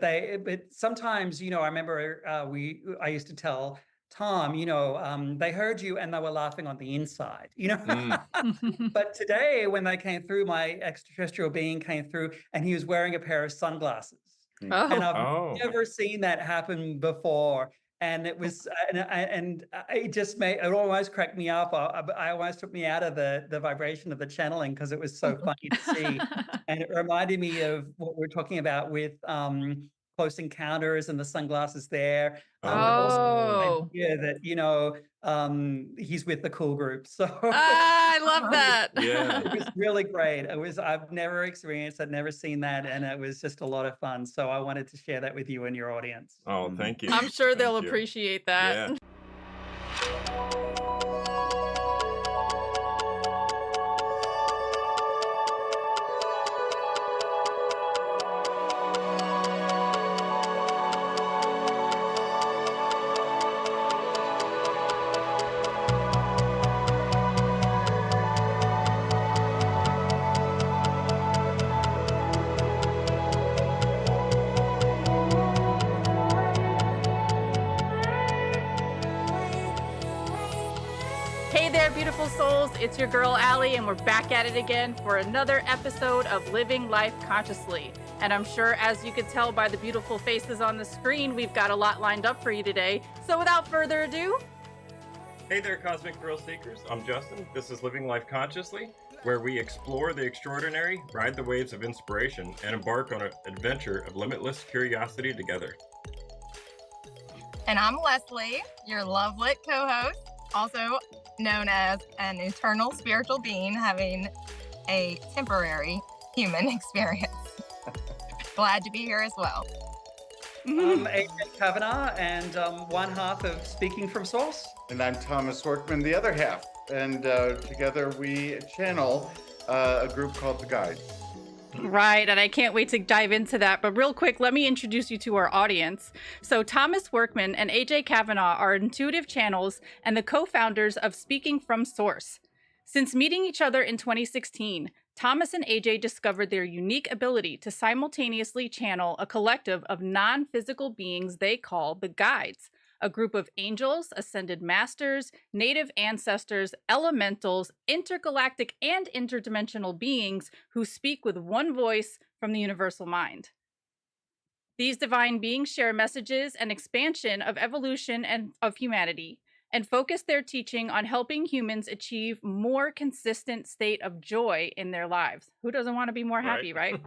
but sometimes, I remember I used to tell Tom, they heard you and they were laughing on the inside, Mm. But today, when they came through, my extraterrestrial being came through and he was wearing a pair of sunglasses. And Oh, I've Oh, never seen that happen before. And it was, and it just it almost cracked me up. I almost took me out of the vibration of the channeling because it was so funny to see. And it reminded me of what we're talking about with Close Encounters and the sunglasses there. But also the oh, idea that, he's with the cool group. So I love that. yeah. it was really great. I've never experienced, I'd never seen that, and it was just a lot of fun. So I wanted to share that with you and your audience. Oh, thank you. I'm sure they'll Thank you. appreciate that. Yeah. Hey there, beautiful souls. It's your girl, Allie, and we're back at it again for another episode of Living Life Consciously. And I'm sure, as you could tell by the beautiful faces on the screen, we've got a lot lined up for you today. So without further ado, Hey there, Cosmic Thrill Seekers. I'm Justin. This is Living Life Consciously, where we explore the extraordinary, ride the waves of inspiration, and embark on an adventure of limitless curiosity together. And I'm Leslie, your love-lit co-host, also known as an eternal spiritual being having a temporary human experience. Glad to be here as well. I'm AJ Cavanagh, and one half of Speaking from Source. And I'm Thomas Workman, the other half. And together we channel a group called The Guides. right, and I can't wait to dive into that. But real quick, let me introduce you to our audience. So Thomas Workman and AJ Cavanagh are intuitive channels and the co-founders of Speaking from Source. Since meeting each other in 2016, Thomas and AJ discovered their unique ability to simultaneously channel a collective of non-physical beings they call the Guides, a group of angels, ascended masters, native ancestors, elementals, intergalactic and interdimensional beings who speak with one voice from the universal mind. These divine beings share messages and expansion of evolution and of humanity, and focus their teaching on helping humans achieve more consistent state of joy in their lives. Who doesn't want to be more happy, right?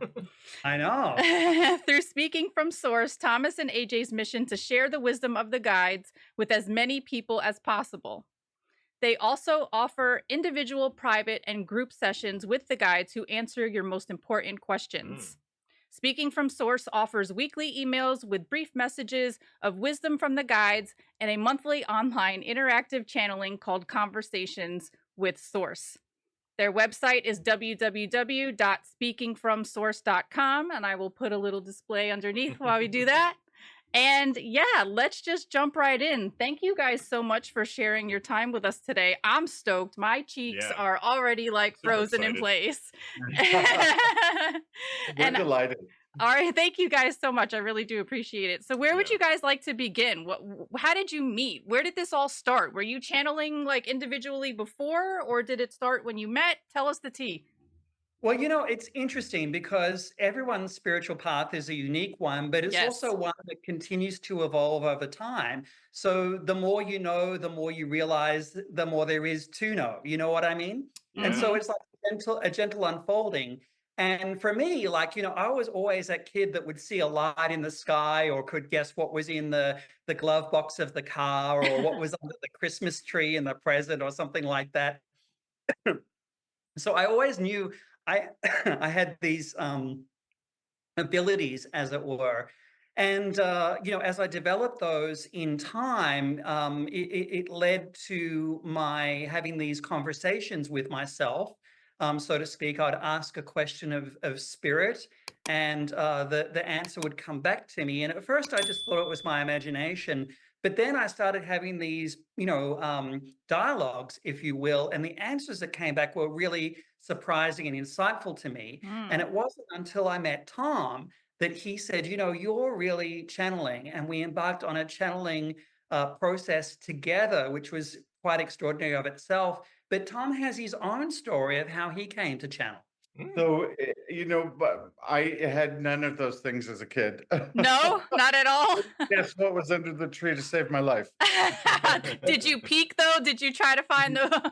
I know. Through Speaking from Source, Thomas and AJ's mission to share the wisdom of the Guides with as many people as possible. They also offer individual, private, and group sessions with the Guides who answer your most important questions. Speaking from Source offers weekly emails with brief messages of wisdom from the Guides and a monthly online interactive channeling called Conversations with Source. Their website is www.speakingfromsource.com, and I will put a little display underneath while we do that. And yeah, let's just jump right in. Thank you guys so much for sharing your time with us today. I'm stoked. My cheeks Yeah. are already like Super frozen in excited. place. We're And delighted. all right, thank you guys so much. I really do appreciate it. So where would Yeah. you guys like to begin? How did you meet? Where did this all start? Were you channeling like individually before, or did it start when you met? Tell us the tea. Well, it's interesting because everyone's spiritual path is a unique one, but it's Yes. also one that continues to evolve over time. So the more you know, the more you realize, the more there is to know. You know what I mean? And so Mhm. it's like a gentle unfolding. And for me, I was always that kid that would see a light in the sky or could guess what was in the glove box of the car or what was under the Christmas tree in the present or something like that. So I always knew I I had these abilities, as it were. And as I developed those in time, it led to my having these conversations with myself, so to speak. I'd ask a question of spirit, and the answer would come back to me. And at first, I just thought it was my imagination. But then I started having these, dialogues, if you will, and the answers that came back were really surprising and insightful to me. And Mm. it wasn't until I met Tom that he said, you're really channeling. And we embarked on a channeling process together, which was quite extraordinary of itself. But Tom has his own story of how he came to channel. So, but I had none of those things as a kid. No, not at all. Guess what was under the tree to save my life? Did you peek though? Did you try to find the?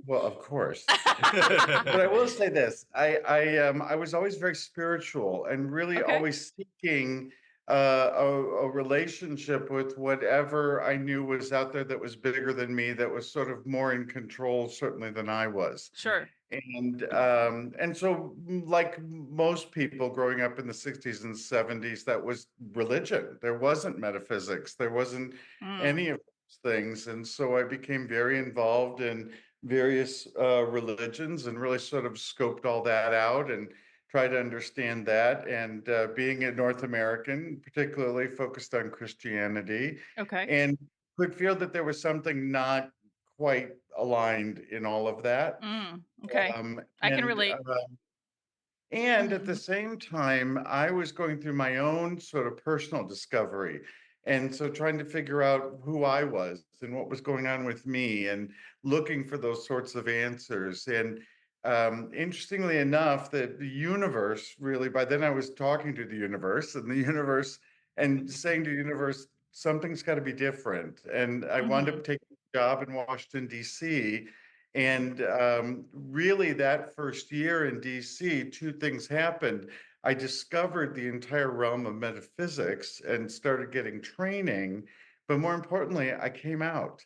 Well, of course. But I will say this: I was always very spiritual and really Okay. always seeking a relationship with whatever I knew was out there that was bigger than me, that was sort of more in control, certainly, than I was. Sure. And so, like most people growing up in the 60s and 70s, that was religion. There wasn't metaphysics. There wasn't any of those things. And so I became very involved in various religions and really sort of scoped all that out and tried to understand that. And being a North American, particularly focused on Christianity, Okay. and could feel that there was something not quite aligned in all of that. Okay. I can relate. And at the same time, I was going through my own sort of personal discovery. And so trying to figure out who I was and what was going on with me and looking for those sorts of answers. And interestingly enough, that the universe really, by then I was talking to the universe and saying to the universe, something's got to be different. And I wound up taking a job in Washington, D.C. And really, that first year in DC, two things happened. I discovered the entire realm of metaphysics and started getting training. But more importantly, I came out.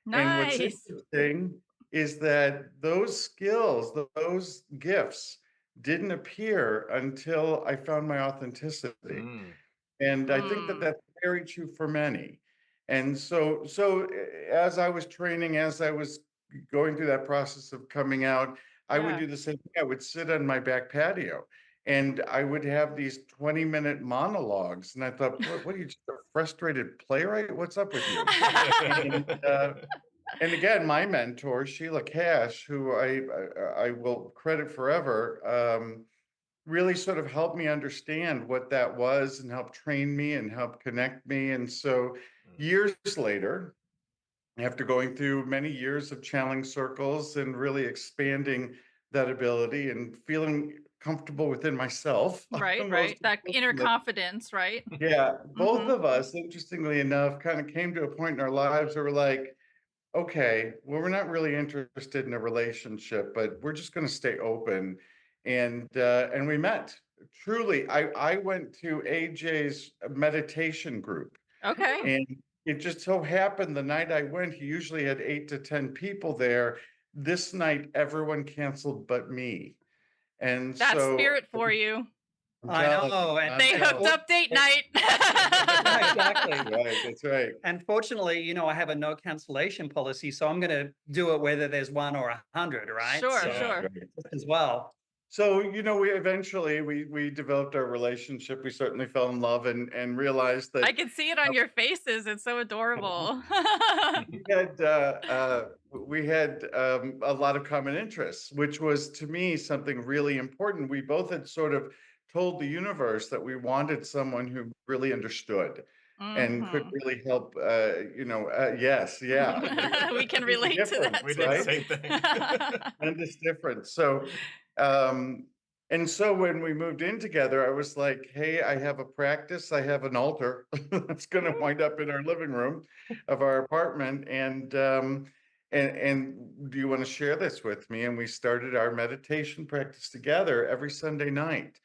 And what's Nice. interesting is that those skills, those gifts, didn't appear until I found my authenticity. And I think that that's very true for many. And so as I was training, as I was going through that process of coming out, I would do the same thing. I would sit on my back patio and I would have these 20-minute monologues. And I thought, what are you, just a frustrated playwright? What's up with you? And again, my mentor, Sheila Cash, who I will credit forever, really sort of helped me understand what that was and helped train me and help connect me. And so years later, after going through many years of channeling circles and really expanding that ability and feeling comfortable within myself. Right. That inner confidence, right? Yeah. Both of us, interestingly enough, kind of came to a point in our lives where we're like, okay, well, we're not really interested in a relationship, but we're just going to stay open. And we met. Truly, I went to AJ's meditation group. Okay. And it just so happened the night I went, he usually had 8 to 10 people there. This night, everyone canceled but me. And that's so spirit for you. I know. And they hooked up date night. Exactly. Right, that's right. And fortunately, I have a no cancellation policy, so I'm going to do it whether there's 1 or 100, right? Sure. As well. So, we eventually we developed our relationship. We certainly fell in love and realized that I can see it on your faces. It's so adorable. we had a lot of common interests, which was to me something really important. We both had sort of told the universe that we wanted someone who really understood and could really help. Yes, yeah. We can relate to that. We did the same thing. Tremendous difference. So, and so when we moved in together, I was like, hey, I have a practice. I have an altar that's going to wind up in our living room of our apartment. And do you want to share this with me? And we started our meditation practice together every Sunday night.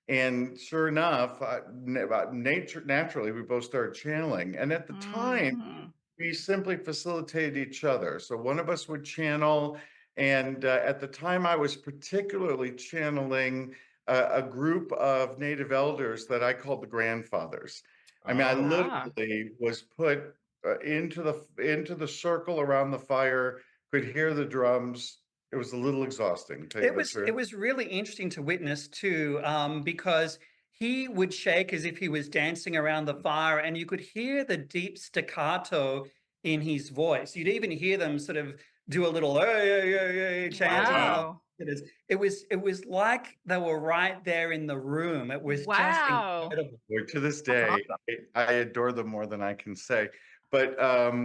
And sure enough, naturally, we both started channeling. And at the time, we simply facilitated each other. So one of us would channel. And at the time, I was particularly channeling a group of native elders that I called the grandfathers. I mean, I literally was put into the circle around the fire, could hear the drums. It was a little exhausting. It was really interesting to witness too, because he would shake as if he was dancing around the fire, and you could hear the deep staccato in his voice. You'd even hear them sort of do a little chanting. Wow. it was like they were right there in the room. It was just Wow. incredible. Boy, to this That's day, I adore them more than I can say. But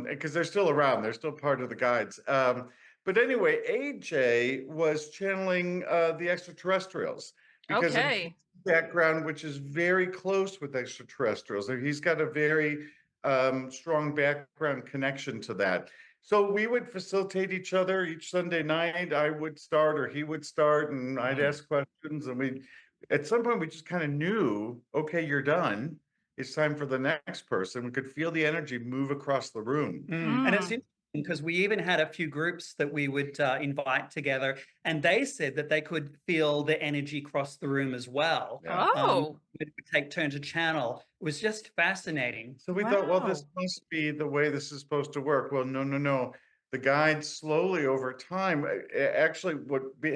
because they're still around, they're still part of the guides. But anyway, AJ was channeling the extraterrestrials because of his Okay. background, which is very close with extraterrestrials. And he's got a very strong background connection to that. So we would facilitate each other each Sunday night. I would start or he would start, and I'd ask questions, and we at some point we just kind of knew, okay, you're done. It's time for the next person. We could feel the energy move across the room. And it's Mm. interesting because we even had a few groups that we would invite together, and they said that they could feel the energy cross the room as well. Yeah. Oh. It would take turn to channel. It was just fascinating. So we thought, well, this Wow. must be the way this is supposed to work. Well, no, no, no. The guides slowly over time, actually,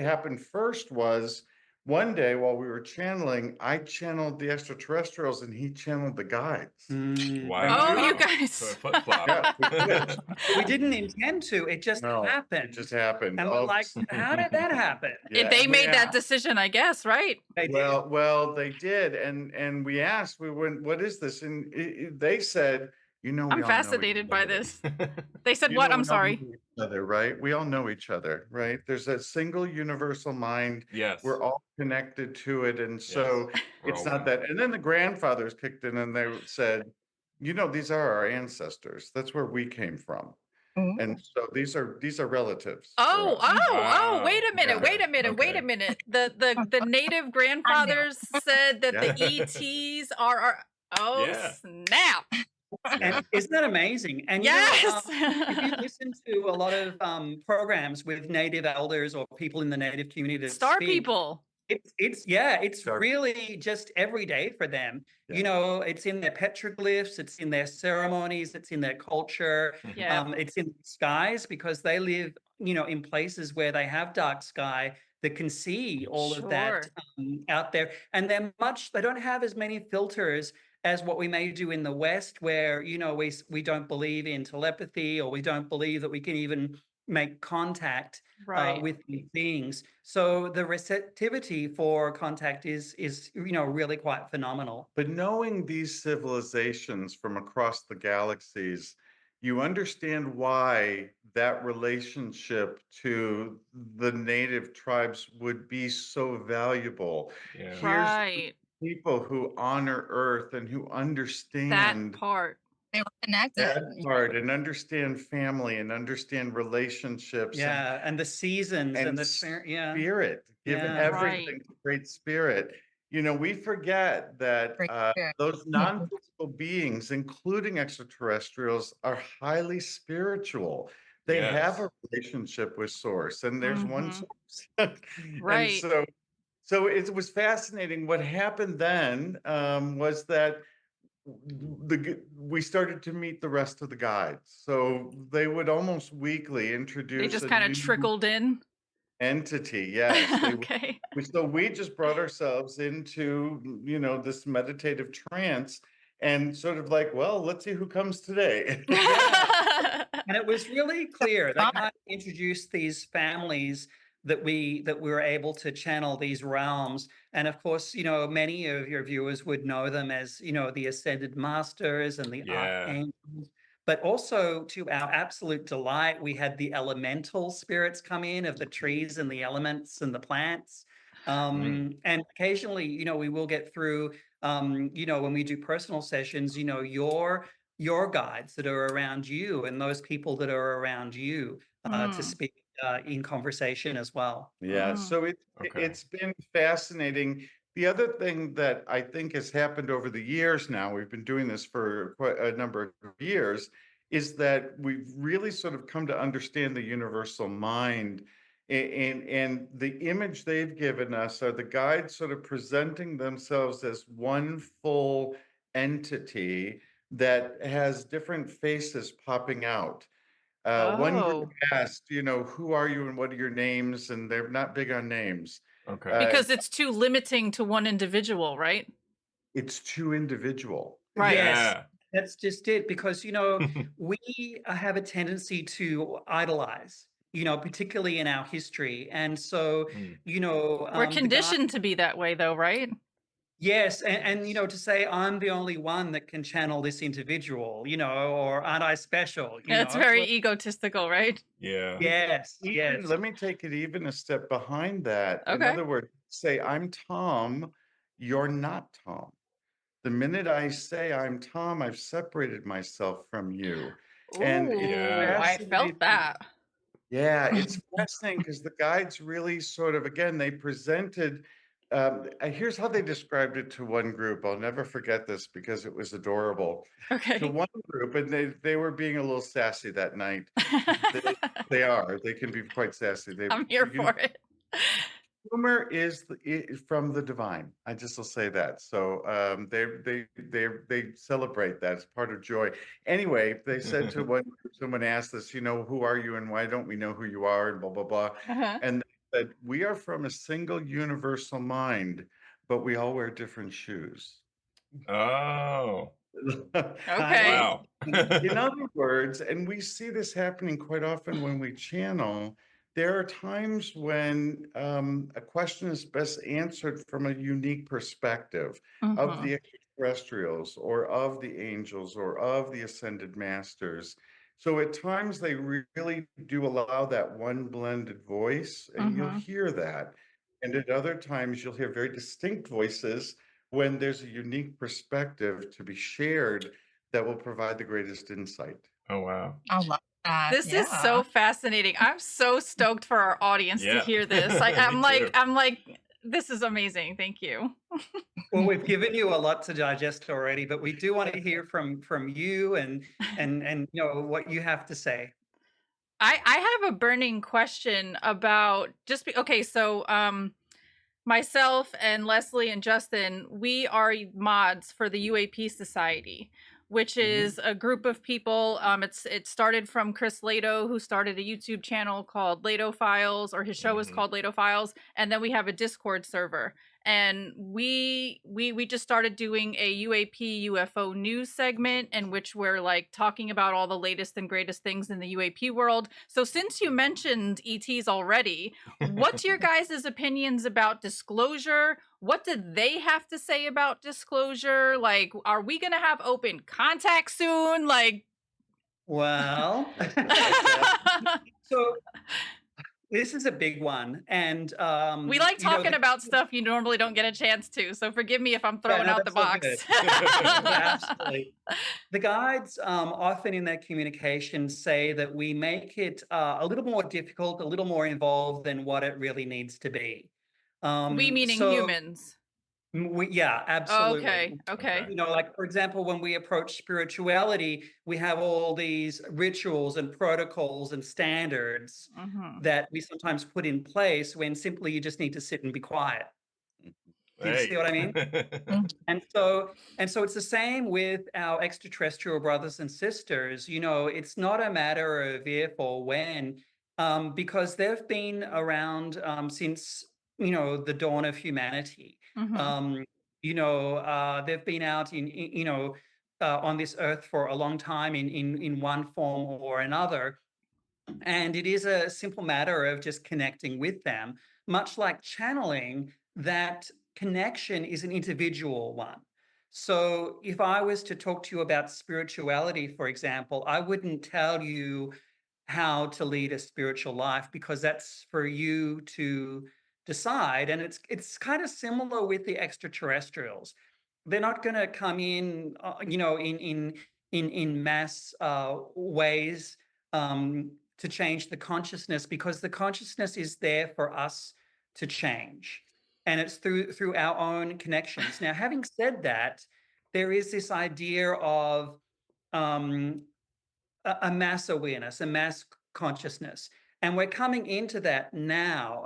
happened first was one day while we were channeling, I channeled the extraterrestrials and he channeled the guides. Mm. Oh, you Wow. guys. So a flip-flop. Yeah, we switched. We didn't intend to. It just No, happened. it just happened. And we're All of a like, how did that happen? Yeah, They and we made that asked. decision, I guess, right? They did. Well, they did, and we asked, we went, what is this? And they said, we I'm all know each fascinated by other. this. They said You what? know, I'm we all sorry. know each other, right? We all know each other, right? There's a single universal mind. Yes. We're all connected to it, and so We're it's all not one. that. And then the grandfathers kicked in, and they said, these are our ancestors. That's where we came from, Ooh. and so these are relatives. for Oh, us. oh, Wow. wait a minute, Yeah. wait a minute, wait a Okay. minute. The native grandfathers said that the Yeah. ETs are our oh Yeah. snap. Yeah. And isn't that amazing? And Yes. if you listen to a lot of programs with native elders or people in the native community that Star speak, people. it's Star- really just every day for them. Yeah. It's in their petroglyphs, it's in their ceremonies, it's in their culture, Yeah. it's in the skies because they live, in places where they have dark sky that can see all of that Sure. out there. And they don't have as many filters as what we may do in the West, where we don't believe in telepathy, or we don't believe that we can even make contact Right. with these beings. So the receptivity for contact is really quite phenomenal. But knowing these civilizations from across the galaxies, you understand why that relationship to the native tribes would be so valuable. Yeah. Here's Right. people who honor Earth and who That understand part. They were connected. that part and understand family and understand relationships Yeah, and the seasons and and the spirit. Yeah, spirit, given Yeah. everything Right. to great spirit. We forget that Great spirit. those non-physical beings, including extraterrestrials, are highly spiritual. They have Yes. a relationship with Source, and there's one Mhm. Source. And Right. so it was fascinating. What happened then was that we started to meet the rest of the guides. So they would almost weekly They introduce just a kind of new trickled in. entity. Yes, they would. Okay. So we just brought ourselves into, this meditative trance and sort of like, well, let's see who comes today. And it was really clear. They Smart. kind of introduced these families that we were able to channel these realms. And of course, many of your viewers would know them as, the ascended masters and the Yeah. archangels. But also, to our absolute delight, we had the elemental spirits come in of the trees and the elements and the plants. And occasionally, we will get through, when we do personal sessions, your guides that are around you and those people that are around you to Mm, speak in conversation as well. Yeah, mm. so Okay. it's been fascinating. The other thing that I think has happened over the years now, we've been doing this for quite a number of years, is that we've really sort of come to understand the universal mind. And the image they've given us are the guides sort of presenting themselves as one full entity that has different faces popping out. One group Oh, asked, who are you and what are your names? And they're not big on names. Okay. because it's too limiting to one individual, right? It's too individual. Right. Yes, Yeah. that's just it. Because, we have a tendency to idolize, particularly in our history. And so, Mm. We're the guy, conditioned to be that way, though, right? yes, and to say I'm the only one that can channel this individual, or aren't I special, It's very egotistical, right? Yeah. Yes, Even, yes. let me take it even a step behind that. In Okay. other words, say I'm Tom, you're not Tom. The minute I say I'm Tom, I've separated myself from you. And it's Ooh, I felt fascinating. that. Yeah, it's fascinating because the guides really sort of, again, they presented, here's how they described it to one group. I'll never forget this because it was adorable. To Okay. one group, and they were being a little sassy that night. They can be quite sassy. I'm here You know, for it. humor is from the divine. I just will say that. So they celebrate that. It's part of joy. Anyway, they said to one group, someone asked us, who are you and why don't we know who you are and blah blah blah. Uh-huh. And they said we are from a single universal mind, but we all wear different shoes. Oh, Okay. wow. In other words, and we see this happening quite often when we channel, there are times when a question is best answered from a unique perspective of Mhm. the extraterrestrials or of the angels or of the ascended masters. So at times they really do allow that one blended voice, and you'll Mhm. hear that. And at other times you'll hear very distinct voices when there's a unique perspective to be shared that will provide the greatest insight. Oh, wow. I love that. This is Yeah. so fascinating. I'm so stoked for our audience to Yeah. hear this. Like, Me I'm like, too. I'm like, this is amazing. Thank you. Well, we've given you a lot to digest already, but we do want to hear from you and what you have to say. I have a burning question about okay, so myself and Leslie and Justin, we are mods for the UAP Society, which is a group of people. It started from Chris Lato, who started a YouTube channel called Lato Files, or his show is Mhm. called Lato Files, and then we have a Discord server. And we just started doing a UAP UFO news segment in which we're like talking about all the latest and greatest things in the UAP world. So since you mentioned ETs already, what's your guys' opinions about disclosure? What do they have to say about disclosure? Like, are we gonna have open contact soon? Like, Well, so this is a big one, and we like talking the about stuff you normally don't get a chance to. So forgive me if I'm yeah, throwing no, out the that's all good. box. Absolutely. The guides often in their communication say that we make it a little more difficult, a little more involved than what it really needs to be. We meaning So humans. yeah, absolutely. Okay. Okay. Okay. Like for example, when we approach spirituality, we have all these rituals and protocols and standards Mhm. that we sometimes put in place when simply you just need to sit and be quiet. Do you see Hey. what I mean? Mm. And so it's the same with our extraterrestrial brothers and sisters. It's not a matter of if or when, because they've been around since the dawn of humanity. Mhm. Um, they've been out on this earth for a long time in one form or another. And it is a simple matter of just connecting with them, much like channeling, that connection is an individual one. So if I was to talk to you about spirituality, for example, I wouldn't tell you how to lead a spiritual life because that's for you to decide. And it's kind of similar with the extraterrestrials. They're not going to come in, in mass ways to change the consciousness, because the consciousness is there for us to change, and it's through our own connections. Now, having said that, there is this idea of um, a mass awareness, a mass consciousness, and we're coming into that now.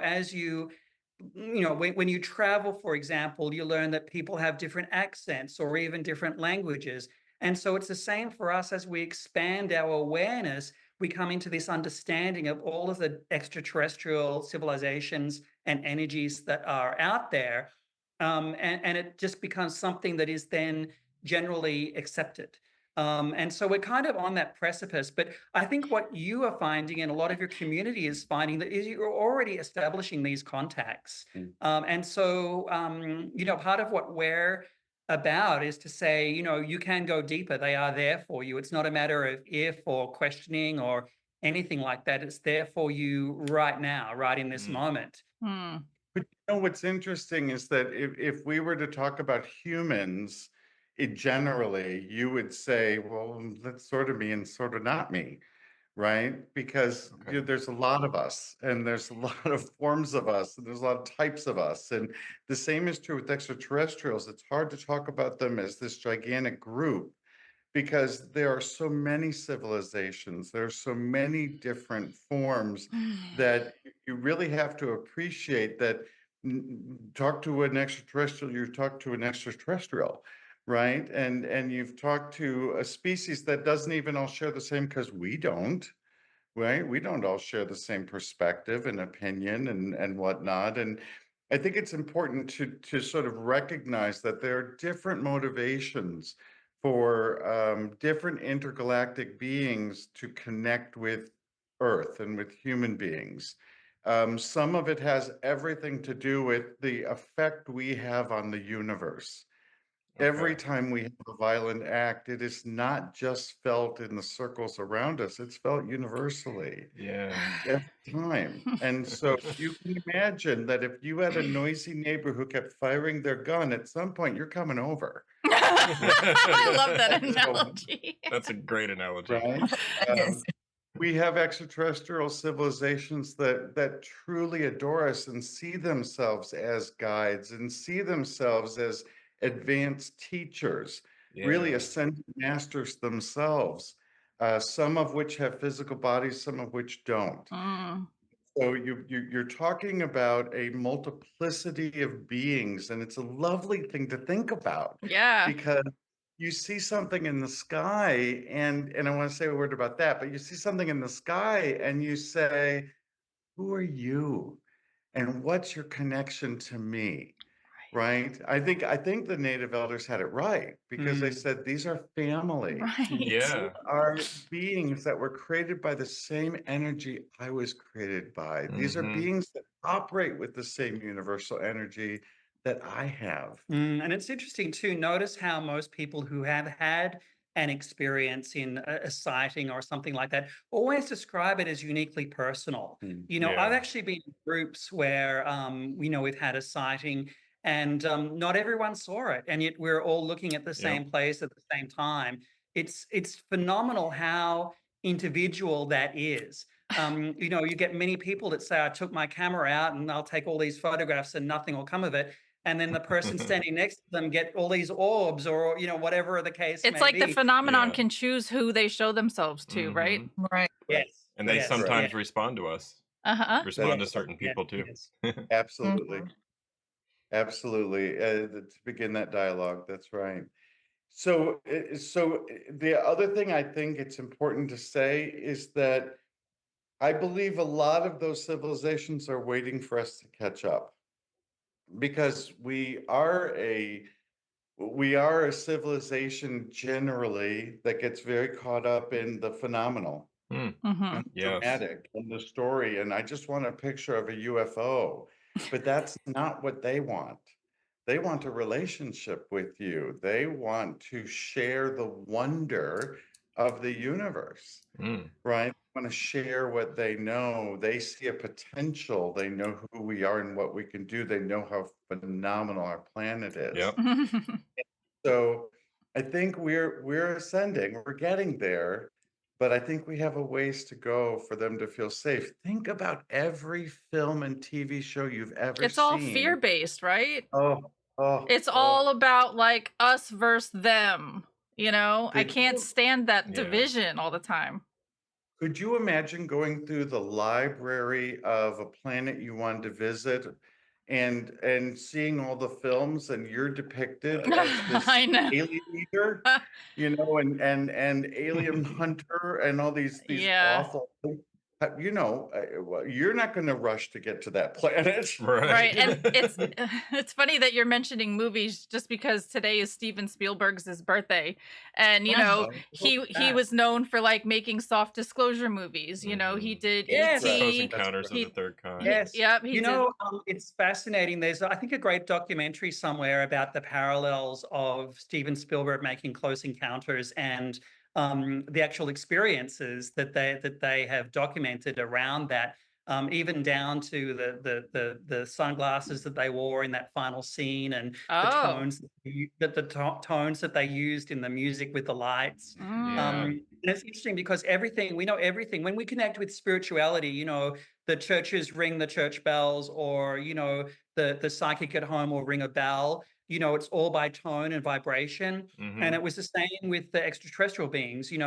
As when you travel, for example, you learn that people have different accents or even different languages. And so it's the same for us. As we expand our awareness, we come into this understanding of all of the extraterrestrial civilizations and energies that are out there. And it just becomes something that is then generally accepted. And so we're kind of on that precipice. But I think what you are finding, and a lot of your community is finding, that is you're already establishing these contacts. Mm. And so, part of what we're about is to say, you can go deeper. They are there for you. It's not a matter of if or questioning or anything like that. It's there for you right now, right in this moment. Hmm. But what's interesting is that if we were to talk about humans, it generally, you would say, well, that's sort of me and sort of not me, right? Because Okay. there's a lot of us, and there's a lot of forms of us, and there's a lot of types of us. And the same is true with extraterrestrials. It's hard to talk about them as this gigantic group because there are so many civilizations, there are so many different forms that you really have to appreciate that. Talk to an extraterrestrial, you talk to an extraterrestrial, right? And you've talked to a species that doesn't even all share the same, because we don't, right? We don't all share the same perspective and opinion and whatnot. And I think it's important to sort of recognize that there are different motivations for different intergalactic beings to connect with Earth and with human beings. Some of it has everything to do with the effect we have on the universe. Every Okay. time we have a violent act, it is not just felt in the circles around us, it's felt universally Yeah. every time. And so you can imagine that if you had a noisy neighbor who kept firing their gun, at some point you're coming over, I love that So- analogy. That's a great analogy. right? Yes. We have extraterrestrial civilizations that truly adore us and see themselves as guides and see themselves as advanced teachers, really Yeah. ascended masters themselves, some of which have physical bodies, some of which don't. Mm, So you're talking about a multiplicity of beings, and it's a lovely thing to think about yeah. because you see something in the sky, and I want to say a word about that, but you see something in the sky and you say, who are you? And what's your connection to me? Right? I think the native elders had it right because they Mm. said these are family. Right. Yeah. Are beings that were created by the same energy I was created by. These are Mhm. beings that operate with the same universal energy that I have. And it's interesting to notice how most people who have had an experience in a sighting or something like that always describe it as uniquely personal. Mm. I've Yeah. actually been in groups where, we've had a sighting and not everyone saw it, and yet we're all looking at the Yep. same place at the same time. It's phenomenal how individual that is. You get many people that say, I took my camera out and I'll take all these photographs and nothing will come of it, and then the person standing next to them get all these orbs or whatever the case It's may like the be. phenomenon Yeah. can choose who they show themselves to, right? Mhm. Right. Yes, And they yes, Correct. sometimes yes, respond to us. Uh-huh. Respond to yes, certain yes, people too. yes. Absolutely. Mhm. Absolutely. To begin that dialogue, that's right. So the other thing I think it's important to say is that I believe a lot of those civilizations are waiting for us to catch up because we are a civilization generally that gets very caught up in the phenomenal Hmm. Mm-hmm. and Yes. dramatic and the story. And I just want a picture of a UFO, but that's not what they want. They want a relationship with you. They want to share the wonder of the universe, Mm. right? They want to share what they know. They see a potential. They know who we are and what we can do. They know how phenomenal our planet is. Yep. So I think we're ascending, we're getting there, but I think we have a ways to go for them to feel safe. Think about every film and TV show you've ever It's all seen. fear-based, right? Oh, oh, It's oh. all about like us versus them. I Could can't you stand that Yeah. division all the time. could you imagine going through the library of a planet you wanted to visit and seeing all the films and you're depicted as this I know. alien eater, and alien hunter and all these Yeah. awful things? well, you're not going to rush to get to that planet. Right. And it's Right. it's funny that you're mentioning movies just because today is Steven Spielberg's birthday. And he was known for like making soft disclosure movies. He did Yes. Close E.T. Encounters of the He Third Kind. Yes. Yep, he did. It's fascinating. There's, I think, a great documentary somewhere about the parallels of Steven Spielberg making Close Encounters and the actual experiences that they have documented around that, even down to the sunglasses that they wore in that final scene and the Oh. tones that they used in the music with the lights. Yeah. And it's interesting because we know everything. When we connect with spirituality, the churches ring the church bells, or the psychic at home will ring a bell. It's all by tone and vibration. And Mhm. it was the same with the extraterrestrial beings. In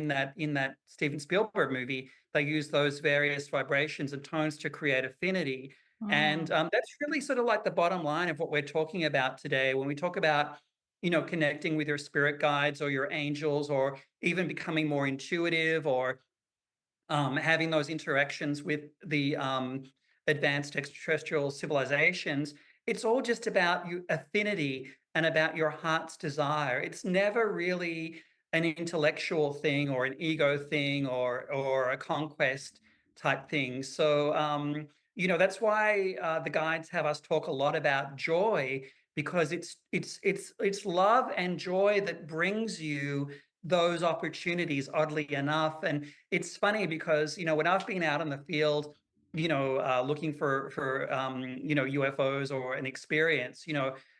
that Steven Spielberg movie, they use those various vibrations and tones to create affinity. And that's really sort of like the bottom line of what we're talking about today when we talk about connecting with your spirit guides or your angels, or even becoming more intuitive, or having those interactions with the advanced extraterrestrial civilizations. It's all just about affinity and about your heart's desire. It's never really an intellectual thing or an ego thing or a conquest type thing. So that's why the guides have us talk a lot about joy, because it's love and joy that brings you those opportunities, oddly enough. And it's funny because when I've been out in the field, looking for UFOs or an experience,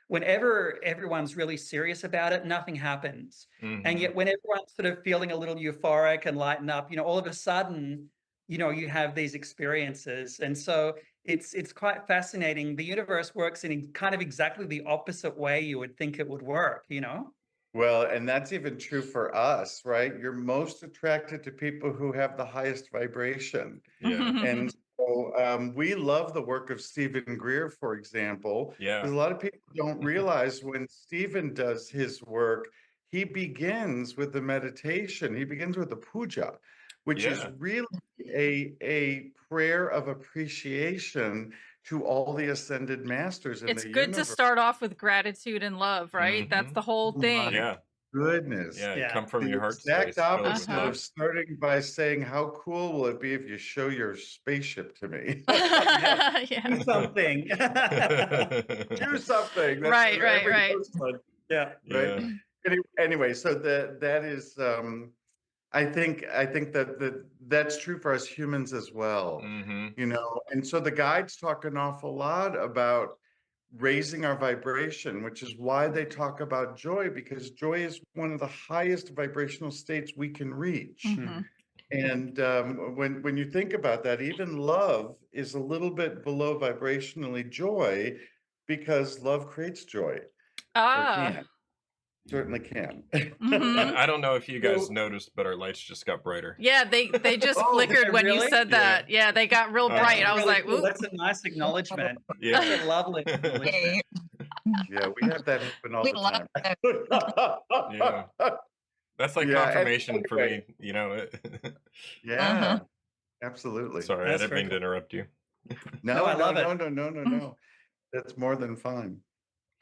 whenever everyone's really serious about it, nothing happens. And Mhm. yet when everyone's sort of feeling a little euphoric and lighten up, all of a sudden, you have these experiences. And so it's quite fascinating. The universe works in kind of exactly the opposite way you would think it would work. Well, and that's even true for us, right? You're most attracted to people who have the highest vibration. Yeah. And so we love the work of Stephen Greer, for example, Yeah. because a lot of people don't realize when Stephen does his work, he begins with the meditation. He begins with the puja, which is Yeah. really a prayer of appreciation to all the ascended masters in It's the good to universe. start off with gratitude and love, right? That's Mhm. the whole Oh thing. my Yeah. goodness. Yeah. Yeah. Come from The your heart exact space filled with opposite Uh-huh. love. of starting by saying, how cool will it be if you show your spaceship to me? Yeah. Yeah. Do something. Do something. That's Right, what right, every right. host does, Yeah. right? Yeah. Anyway, so that is I think that's true for us humans as well. Mhm. And so the guides talk an awful lot about raising our vibration, which is why they talk about joy, because joy is one of the highest vibrational states we can reach. Mhm. And when you think about that, even love is a little bit below vibrationally joy, because love creates joy, or Ah. can, certainly can. And Mhm. I don't know if you guys So, noticed, but our lights just got brighter. Yeah, they just oh, Did they flickered when you really? said Yeah. that. Yeah, they got real Uh-huh. bright. That's I was really like, cool. "Oop." That's a nice acknowledgement. That's Yeah. a lovely acknowledgement. Yay. yeah, we have that happen all We the love time. those. Yeah. That's like Yeah, and confirmation for anyway, me. Uh-huh. yeah, absolutely. Sorry, I That's didn't very mean to cool. interrupt you. No, No, I no, love it. no, no, no, no, no. That's more than fine.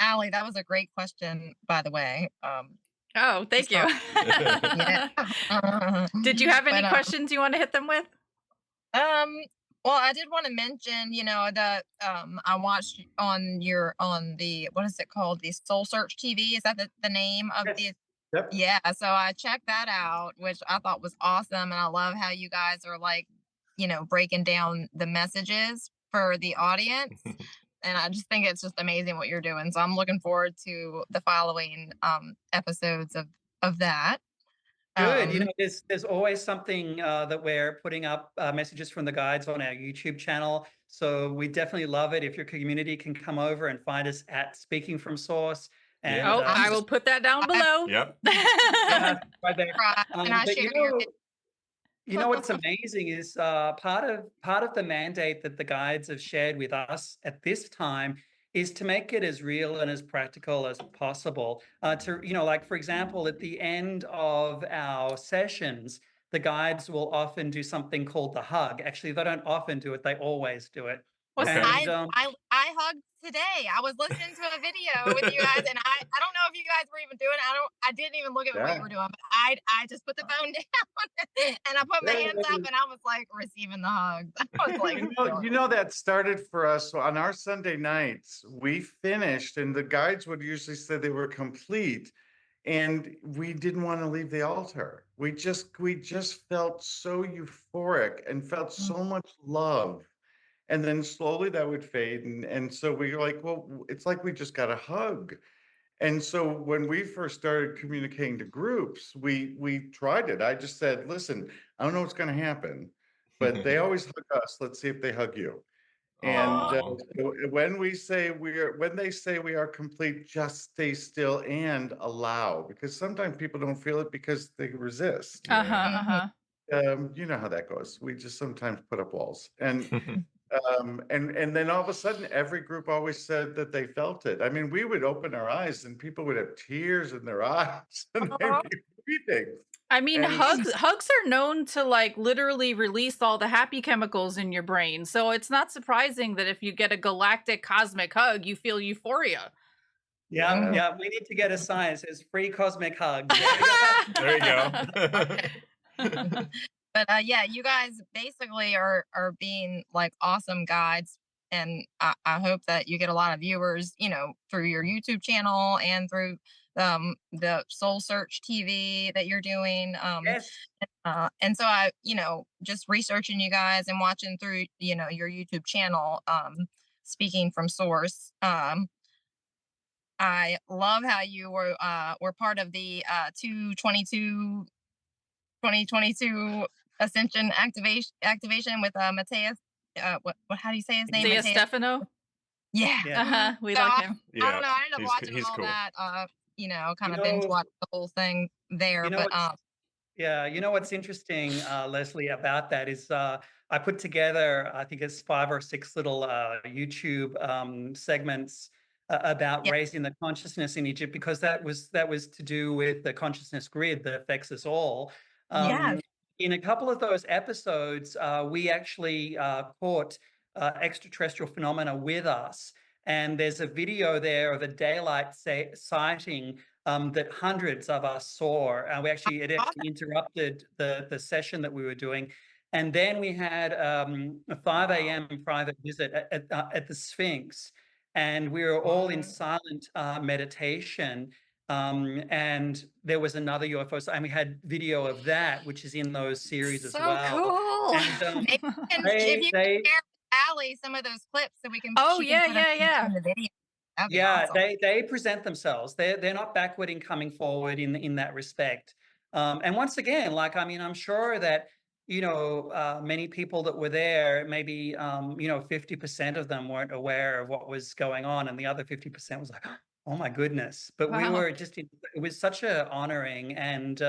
Allie, that was a great question, by the way. Oh, thank you. So, yeah. Did you have any But questions you want to hit them with? um, well, I did want to mention, that I watched on the what is it called? The Soul Search TV. Is that the name of the? Yes. Yep. Yeah, so I checked that out, which I thought was awesome, and I love how you guys are like, breaking down the messages for the audience. And I just think it's just amazing what you're doing. So I'm looking forward to the following episodes of that. Good. Um, There's always something that we're putting up messages from the guides on our YouTube channel. So we definitely love it if your community can come over and find us at Speaking from Source. Yeah. And Oh, I'm I will put that down below. Yep. yeah, right there. subscribed and I But share your what's amazing is part of the mandate that the guides have shared with us at this time is to make it as real and as practical as possible. Like for example, at the end of our sessions, the guides will often do something called the hug. Actually, they don't often do it; they always do it. What's Okay. that? I hugged today. I was listening to a video with you guys, and I don't know if you guys were even doing it. I didn't even look at what you Yeah. were doing, but I just put the phone down and I put my hands up and I was like receiving the hugs. I was like, You know that started for us on our Sunday nights. We finished, and the guides would usually say they were complete, and we didn't want to leave the altar. We just felt so euphoric and felt so much love. And then slowly that would fade, and so we were like, well, it's like we just got a hug. And so when we first started communicating to groups, we tried it. I just said, listen, I don't know what's going to happen, but they always hug us. Let's see if they hug you. And Aw. so when they say we are complete, just stay still and allow, because sometimes people don't feel it because they resist. Uh-huh, Yeah. uh-huh. You know how that goes. We just sometimes put up walls. And then all of a sudden, every group always said that they felt it. I mean, we would open our eyes and people would have tears in their eyes and they'd oh, be weeping. I mean, And it's hugs are known to like literally release all the happy chemicals in your brain. So it's not surprising that if you get a galactic cosmic hug, you feel euphoria. Yeah, yeah, yeah. We need to get a sign. It says free cosmic hugs. There we go. There you go. but yeah, you guys basically are being like awesome guides, and I hope that you get a lot of viewers, through your YouTube channel and through the Soul Search TV that you're doing. Yes. And so I, just researching you guys and watching through, your YouTube channel, speaking from source. I love how you were part of the 2022 Ascension activation with Mateus. What how do you say his name? Dia Mateus. Stefano. Yeah. Yeah. Uh-huh. We So like I, him. I don't Yeah, know. I ended up watching he's all cool. that. Kind You of binge know, watch the whole thing there. you know But what's Yeah, you know what's interesting, Leslie, about that is I put together, I think it's 5 or 6 little YouTube segments about yeah, raising the consciousness in Egypt, because that was to do with the consciousness grid that affects us all. yeah, In a couple of those episodes, we actually caught extraterrestrial phenomena with us, and there's a video there of a daylight sighting that hundreds of us saw. It saw actually interrupted the session that we were doing, and then we had a 5 Wow. a.m. private visit at the Sphinx, and we were all in What? silent meditation. And there was another UFO, and we had video of that, which is in those series as So well. cool. And Maybe if you can they share with Allie some of those clips so Oh she can yeah, put them yeah, yeah. in the video. That'd be Yeah, awesome. they present themselves. They're not backward in coming forward in that respect. And once again, like, I mean, I'm sure that many people that were there, maybe 50% of them weren't aware of what was going on, and the other 50% was like, oh my goodness. But we Wow. were it was such a honoring, and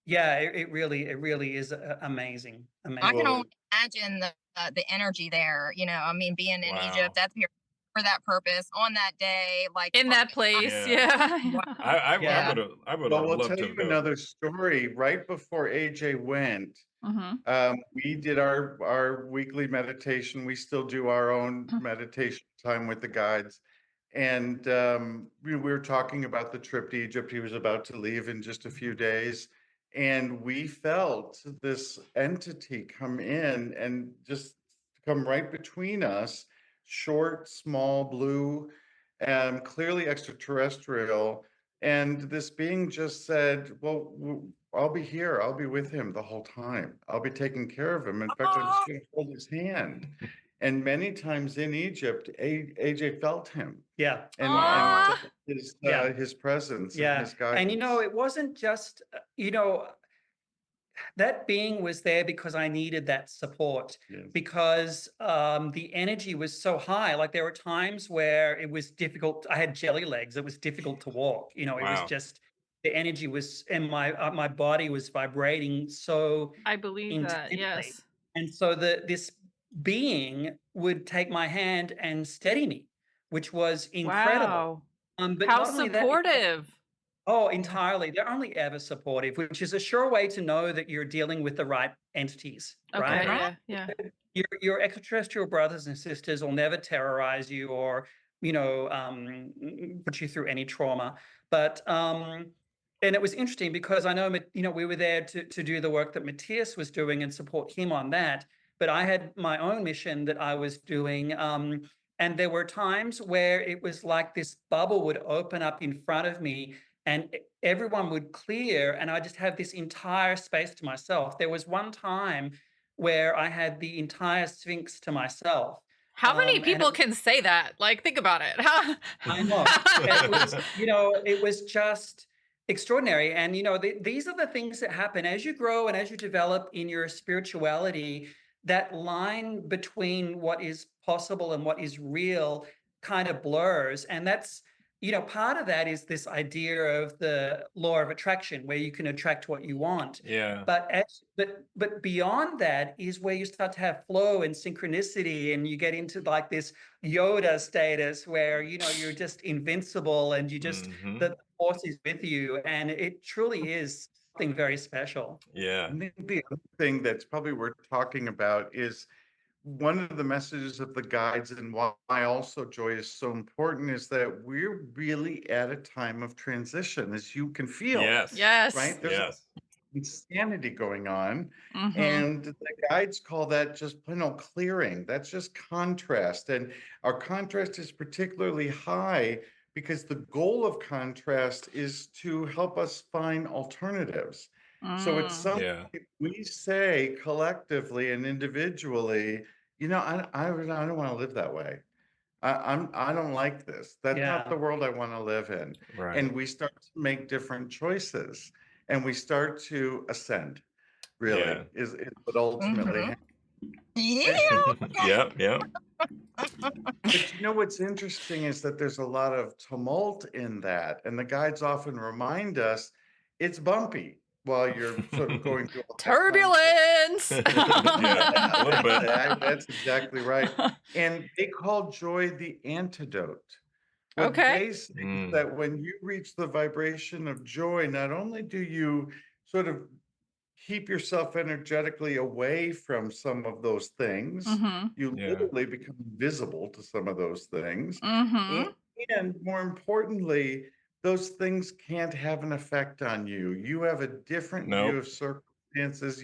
yeah, it really is amazing, I can amazing. only imagine the energy there. I mean, being in Egypt, Wow. that's here for that purpose on that day, like In that place. Yeah. Yeah. wow. I Yeah. would well, have we'll loved tell to you have gone. another story. Right before AJ went, Hmm. we did our weekly meditation. We still do our own meditation time with the guides. And we were talking about the trip to Egypt. He was about to leave in just a few days. And we felt this entity come in and just come right between us, short, small, blue, clearly extraterrestrial. And this being just said, well, I'll be here. I'll be with him the whole time. I'll be taking care of him. In fact, I'm just going to hold his hand. And many times in Egypt, AJ felt him Yeah. and Wow. felt his presence and Yeah. his And guidance. it wasn't just, that being was there because I needed that support, Yes. because the energy was so high. Like, there were times where it was difficult. I had jelly legs. It was difficult to walk. It was Wow. just, the energy was, and my body was vibrating so I believe that. intensely. Yes. And so this being would take my hand and steady me, which was incredible. Wow. But How not only that, supportive. Oh, entirely. They're only ever supportive, which is a sure way to know that you're dealing with the right entities, right? Okay, Okay. Right. yeah. Your extraterrestrial brothers and sisters will never terrorize you or, put you through any trauma. But and it was interesting because I know, we were there to do the work that Matthias was doing and support him on that. But I had my own mission that I was doing. And there were times where it was like this bubble would open up in front of me and everyone would clear, and I just have this entire space to myself. There was one time where I had the entire Sphinx to myself. How many And people can say that? Like, think about it. I know. It was, it was just extraordinary. And, these are the things that happen as you grow and as you develop in your spirituality. That line between what is possible and what is real kind of blurs. And that's, part of that is this idea of the law of attraction, where you can attract what you want. Yeah. But beyond that is where you start to have flow and synchronicity, and you get into like this Yoda status where you're just invincible and you just Mhm. the force is with you, and it truly is something very special. Yeah. I think the other thing that's probably worth talking about is one of the messages of the guides, and why also joy is so important, is that we're really at a time of transition, as you can feel, Yes. Yes. right? There's Yes. insanity going on. Mhm. And the guides call that just plain old clearing. That's just contrast. And our contrast is particularly high because the goal of contrast is to help us find alternatives. So it's Mm. something Yeah. we say collectively and individually, I don't want to live that way. I don't like this. That's not the Yeah. world I want to live in. Right. And we start to make different choices, and we start to ascend, really, Yeah. is what ultimately Mhm. happens. Yeah. Yep. Yep. But what's interesting is that there's a lot of tumult in that, and the guides often remind us it's bumpy while you're sort of going through all that Turbulence. Yeah. A little bit. That's exactly right. And they call joy the antidote. What Okay. they say is Mm. that when you reach the vibration of joy, not only do you sort of keep yourself energetically away from some of those things, Mhm. you Yeah. literally become invisible to some of those things. Mhm. And more importantly, those things can't have an effect on you. You have a different view Nope. of circumstances.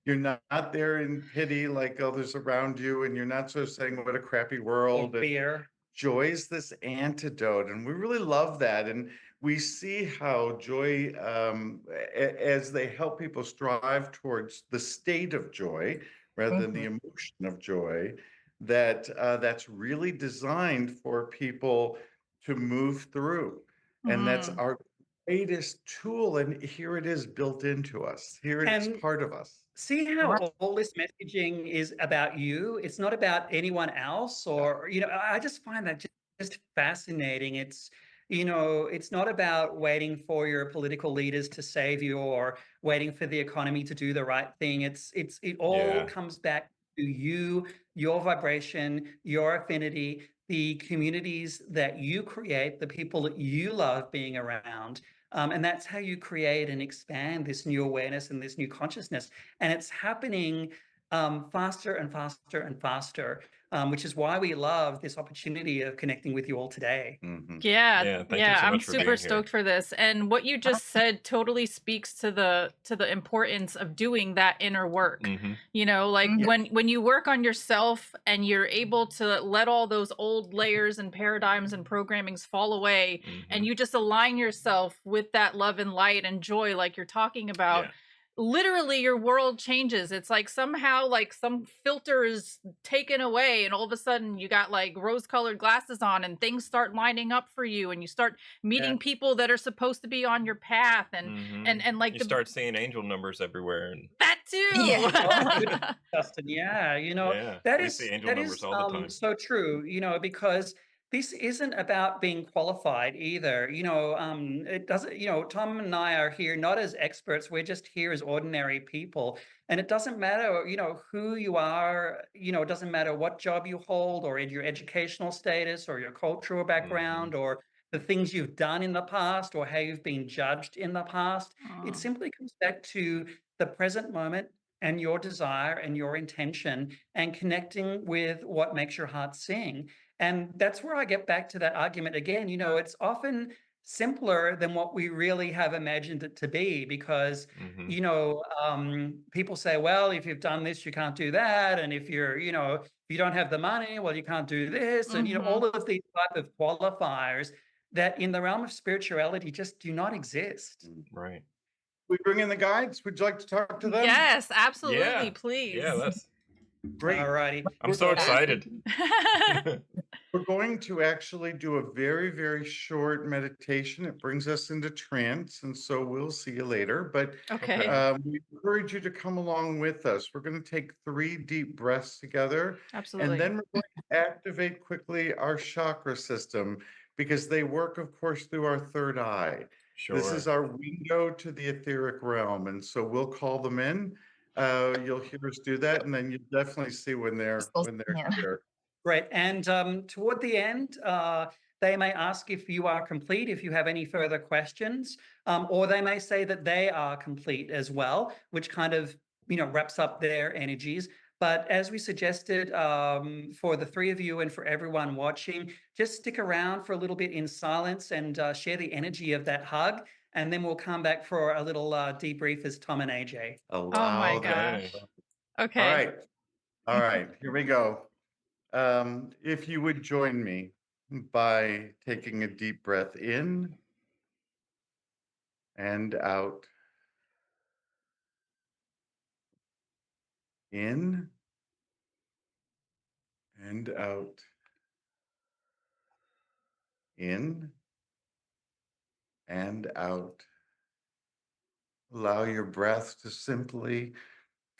You're not there in pity like others around you, and you're not sort of saying, what a crappy Or world. And fear. joy is this antidote, and we really love that. And we see how joy, as they help people strive towards the state of joy rather than the Mhm. emotion of joy, that that's really designed for people to move through. And that's Mm. our greatest tool. And here it is built into us. Here it's And part of us. see how Right. all this messaging is about you? It's not about anyone else, or, I just find that just fascinating. It's not about waiting for your political leaders to save you or waiting for the economy to do the right thing. It all Yeah. comes back to you, your vibration, your affinity, the communities that you create, the people that you love being around. And that's how you create and expand this new awareness and this new consciousness. And it's happening faster and faster and faster, which is why we love this opportunity of connecting with you all today. Mhm. Yeah, Yeah. Thank you yeah, so I'm much for super being here. stoked for this. And what you just said totally speaks to the importance of doing that inner work. Mm-hmm. Like Mhm. when you work on yourself and you're able to let all those old layers and paradigms and programmings fall away, and Mm-hmm. you just align yourself with that love and light and joy like you're talking about, Yeah. literally your world changes. It's like somehow like some filter is taken away and all of a sudden you got like rose colored glasses on and things start lining up for you and you start Yeah. meeting people that are supposed to be on your path and Mm-hmm. and like You the start seeing angel numbers everywhere, and that Yeah. Oh, good, too. Justin. Yeah, yeah, that we see is angel that numbers is all the time. so true, because this isn't about being qualified either. It doesn't, Tom and I are here not as experts, we're just here as ordinary people. And it doesn't matter, who you are, it doesn't matter what job you hold or in your educational status or your cultural Mm-hmm. background or the things you've done in the past or how you've been judged in the past. It Oh, simply comes back to the present moment and your desire and your intention and connecting with what makes your heart sing. And that's where I get back to that argument again. It's often simpler than what we really have imagined it to be because Hmm. people say, well, if you've done this, you can't do that. And if if you don't have the money, well, you can't do this. And, mm-hmm. all of these type of qualifiers that in the realm of spirituality just do not exist. Right. We bring in the guides. Would you like to talk to them? Yes, absolutely, Yeah. please. Yeah, that's Great. All righty. I'm so excited. We're going to actually do a very, very short meditation. It brings us into trance, and so we'll see you later. But Okay, we encourage you to come along with us. We're going to take 3 deep breaths together, and absolutely. then we're going to activate quickly our chakra system because they work, of course, through our third eye. This is Sure. our window to the etheric realm, and so we'll call them in. You'll hear us do that, and then you'll definitely see when they're Yeah. here. Great. And toward the end, they may ask if you are complete, if you have any further questions, or they may say that they are complete as well, which kind of wraps up their energies. But as we suggested, for the 3 of you and for everyone watching, just stick around for a little bit in silence and share the energy of that hug. And then we'll come back for a little debrief as Tom and AJ. Oh my Allow that. gosh. All Okay. right. All right. Here we go. If you would join me by taking a deep breath in and out, in and out, in and out. Allow your breath to simply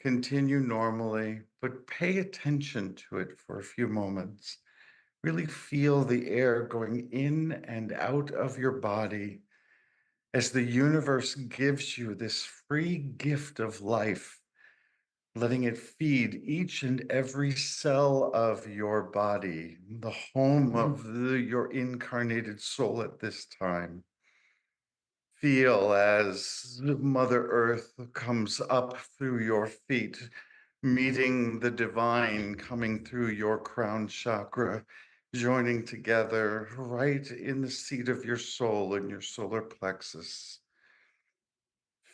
continue normally, but pay attention to it for a few moments. Really feel the air going in and out of your body as the universe gives you this free gift of life, letting it feed each and every cell of your body, the home of your incarnated soul at this time. Feel as Mother Earth comes up through your feet, meeting the divine coming through your crown chakra, joining together right in the seat of your soul in your solar plexus.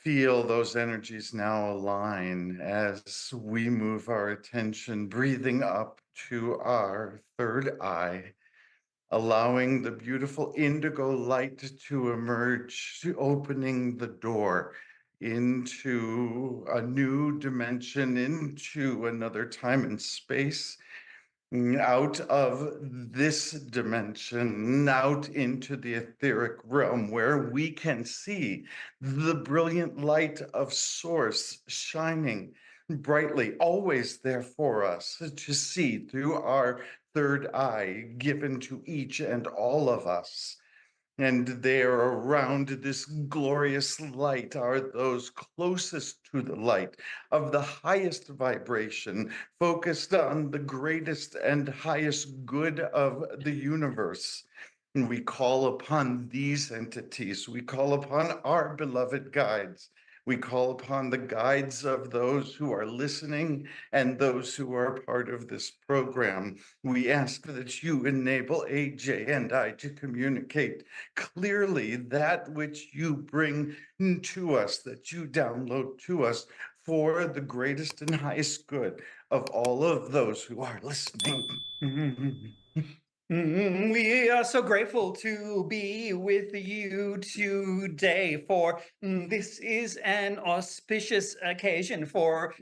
Feel those energies now align as we move our attention, breathing up to our third eye, allowing the beautiful indigo light to emerge, opening the door into a new dimension, into another time and space, out of this dimension, out into the etheric realm where we can see the brilliant light of Source shining brightly, always there for us to see through our third eye given to each and all of us. And there around this glorious light are those closest to the light of the highest vibration, focused on the greatest and highest good of the universe. And we call upon these entities. We call upon our beloved guides. We call upon the guides of those who are listening and those who are part of this program. We ask that you enable AJ and I to communicate clearly that which you bring to us, that you download to us for the greatest and highest good of all of those who are listening. We are so grateful to be with you today, for this is an auspicious occasion for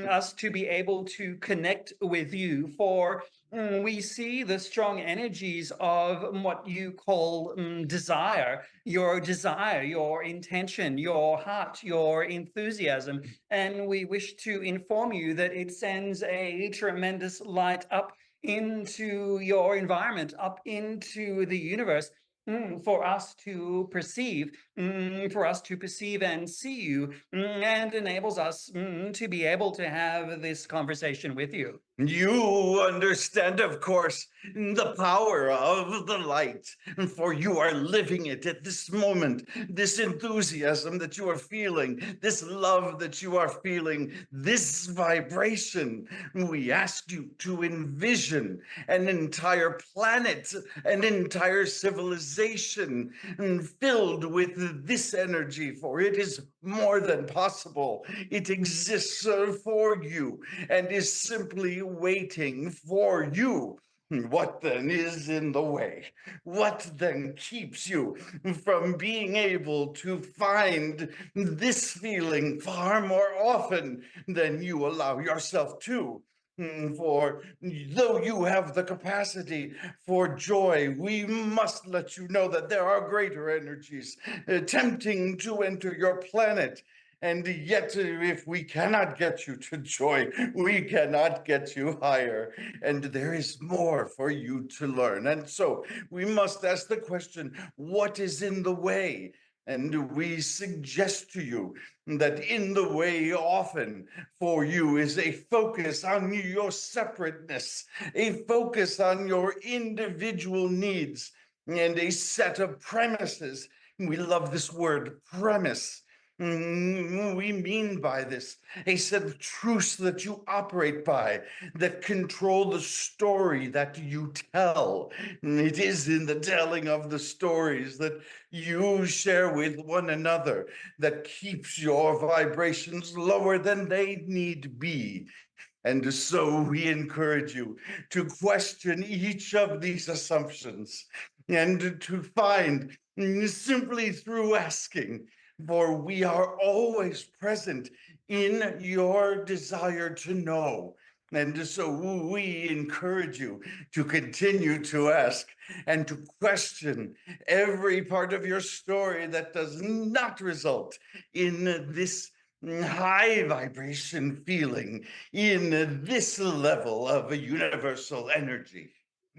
us to be able to connect with you. For we see the strong energies of what you call desire, your intention, your heart, your enthusiasm. And we wish to inform you that it sends a tremendous light up into your environment, up into the universe, for us to perceive, for us to perceive and see you, and enables us to be able to have this conversation with you. You understand, of course, the power of the light, for you are living it at this moment. This enthusiasm that you are feeling, this love that you are feeling, this vibration. We ask you to envision an entire planet, an entire civilization filled with this energy, for it is more than possible. It exists for you and is simply waiting for you. What then is in the way? What then keeps you from being able to find this feeling far more often than you allow yourself to? For though you have the capacity for joy, we must let you know that there are greater energies attempting to enter your planet. And yet, if we cannot get you to joy, we cannot get you higher. And there is more for you to learn. And so we must ask the question, what is in the way? And we suggest to you that in the way often for you is a focus on your separateness, a focus on your individual needs, and a set of premises. We love this word, premise. We mean by this a set of truths that you operate by that control the story that you tell. It is in the telling of the stories that you share with one another that keeps your vibrations lower than they need be. And so we encourage you to question each of these assumptions and to find simply through asking, for we are always present in your desire to know. And so we encourage you to continue to ask and to question every part of your story that does not result in this high vibration feeling, in this level of a universal energy.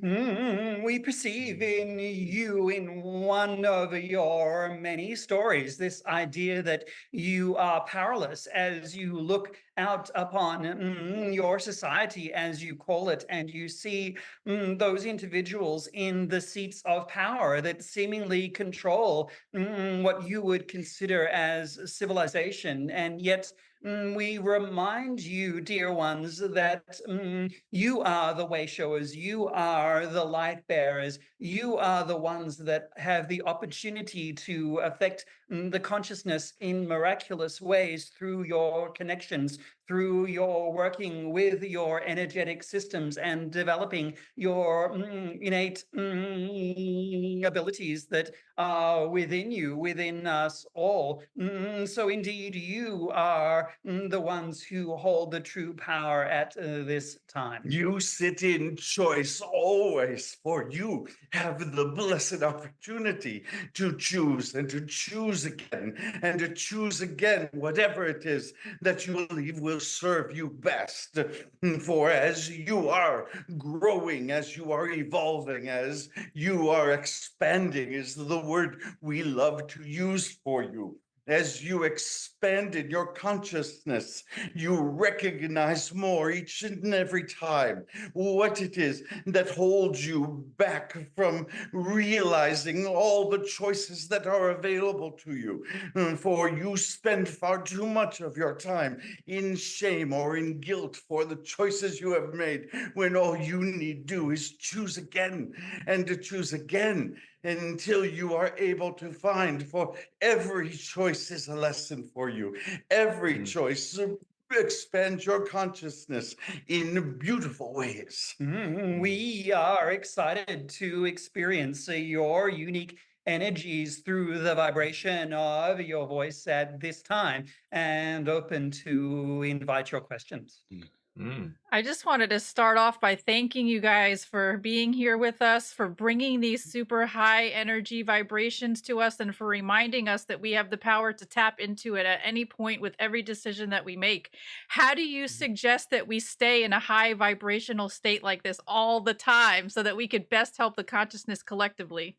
We perceive in you, in one of your many stories, this idea that you are powerless as you look out upon your society, as you call it, and you see those individuals in the seats of power that seemingly control what you would consider as civilization. And yet, we remind you, dear ones, that you are the way showers, you are the light bearers, you are the ones that have the opportunity to affect the consciousness in miraculous ways through your connections, through your working with your energetic systems and developing your innate abilities that are within you, within us all. So indeed, you are the ones who hold the true power at this time. You sit in choice always, for you have the blessed opportunity to choose and to choose again and to choose again whatever it is that you believe will serve you best. For as you are growing, as you are evolving, as you are expanding, is the word we love to use for you. As you expand in your consciousness, you recognize more each and every time what it is that holds you back from realizing all the choices that are available to you. For you spend far too much of your time in shame or in guilt for the choices you have made, when all you need do is choose again and to choose again until you are able to find, for every choice is a lesson for you. Every choice expands your consciousness in beautiful ways. We are excited to experience your unique energies through the vibration of your voice at this time, and open to invite your questions. I just wanted to start off by thanking you guys for being here with us, for bringing these super high energy vibrations to us, and for reminding us that we have the power to tap into it at any point with every decision that we make. How do you suggest that we stay in a high vibrational state like this all the time so that we could best help the consciousness collectively?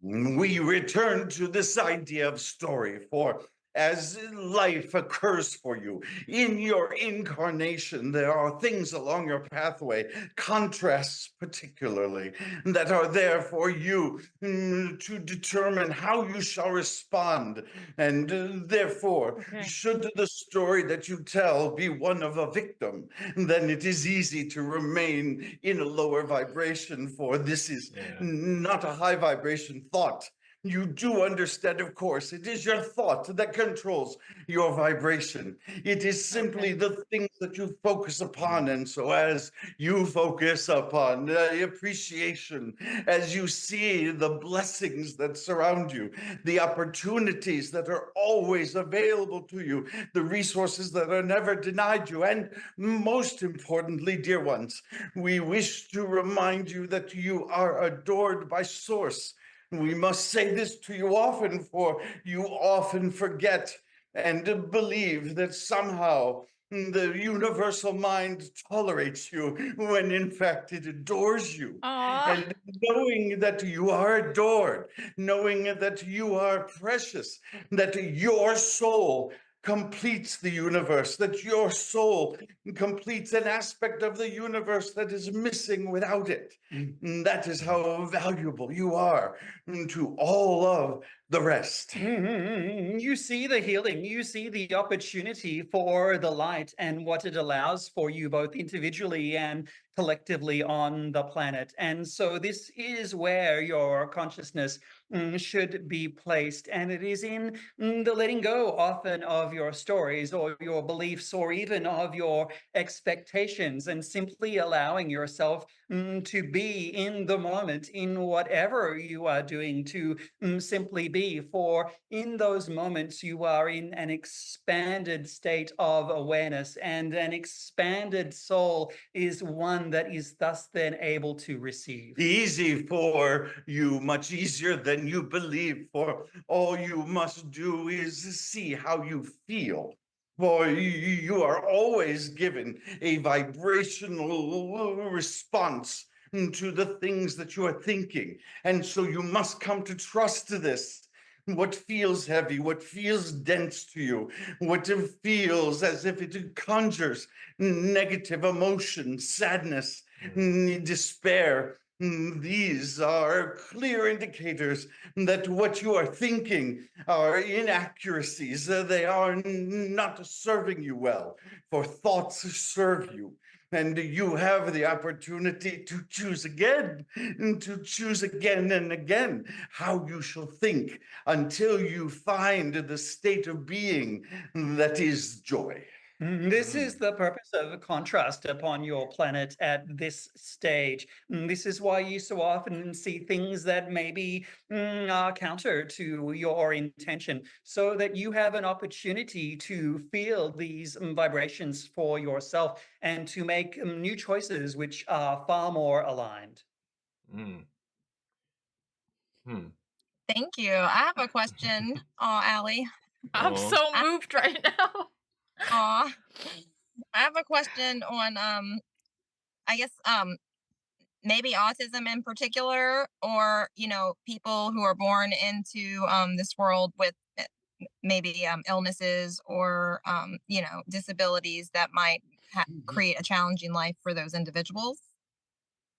We return to this idea of story, for as life occurs for you in your incarnation, there are things along your pathway, contrasts particularly, that are there for you to determine how you shall respond. And therefore, should the story that you tell be one of a victim, then it is easy to remain in a lower vibration, for this is not a high vibration thought. You do understand, of course, it is your thought that controls your vibration. It is simply the things that you focus upon. And so as you focus upon appreciation, as you see the blessings that surround you, the opportunities that are always available to you, the resources that are never denied you, and most importantly, dear ones, we wish to remind you that you are adored by Source. We must say this to you often, for you often forget and believe that somehow the universal mind tolerates you when in fact it adores you. Aww. And knowing that you are adored, knowing that you are precious, that your soul completes the universe, that your soul completes an aspect of the universe that is missing without it. That is how valuable you are to all of the rest. You see the healing, you see the opportunity for the light and what it allows for you both individually and collectively on the planet. And so this is where your consciousness should be placed. And it is in the letting go often of your stories or your beliefs or even of your expectations, and simply allowing yourself to be in the moment in whatever you are doing, to simply be. For in those moments, you are in an expanded state of awareness, and an expanded soul is one that is thus then able to receive. Easy for you, much easier than you believe, for all you must do is see how you feel. For you are always given a vibrational response to the things that you are thinking. And so you must come to trust this. What feels heavy, what feels dense to you, what feels as if it conjures negative emotion, sadness, despair. These are clear indicators that what you are thinking are inaccuracies. They are not serving you well, for thoughts serve you. And you have the opportunity to choose again, and to choose again and again how you shall think until you find the state of being that is joy. This is the purpose of contrast upon your planet at this stage. This is why you so often see things that maybe are counter to your intention, so that you have an opportunity to feel these vibrations for yourself and to make new choices which are far more aligned. Thank you. I have a question, Allie. I'm so moved right now. I have a question on I guess maybe autism in particular, or people who are born into this world with maybe illnesses or disabilities that might create a challenging life for those individuals.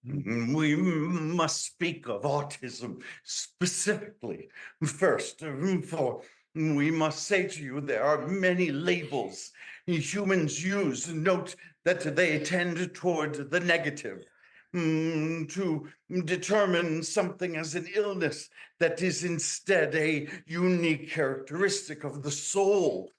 We must speak of autism specifically first, for we must say to you there are many labels humans use. Note that they tend toward the negative. To determine something as an illness that is instead a unique characteristic of the soul,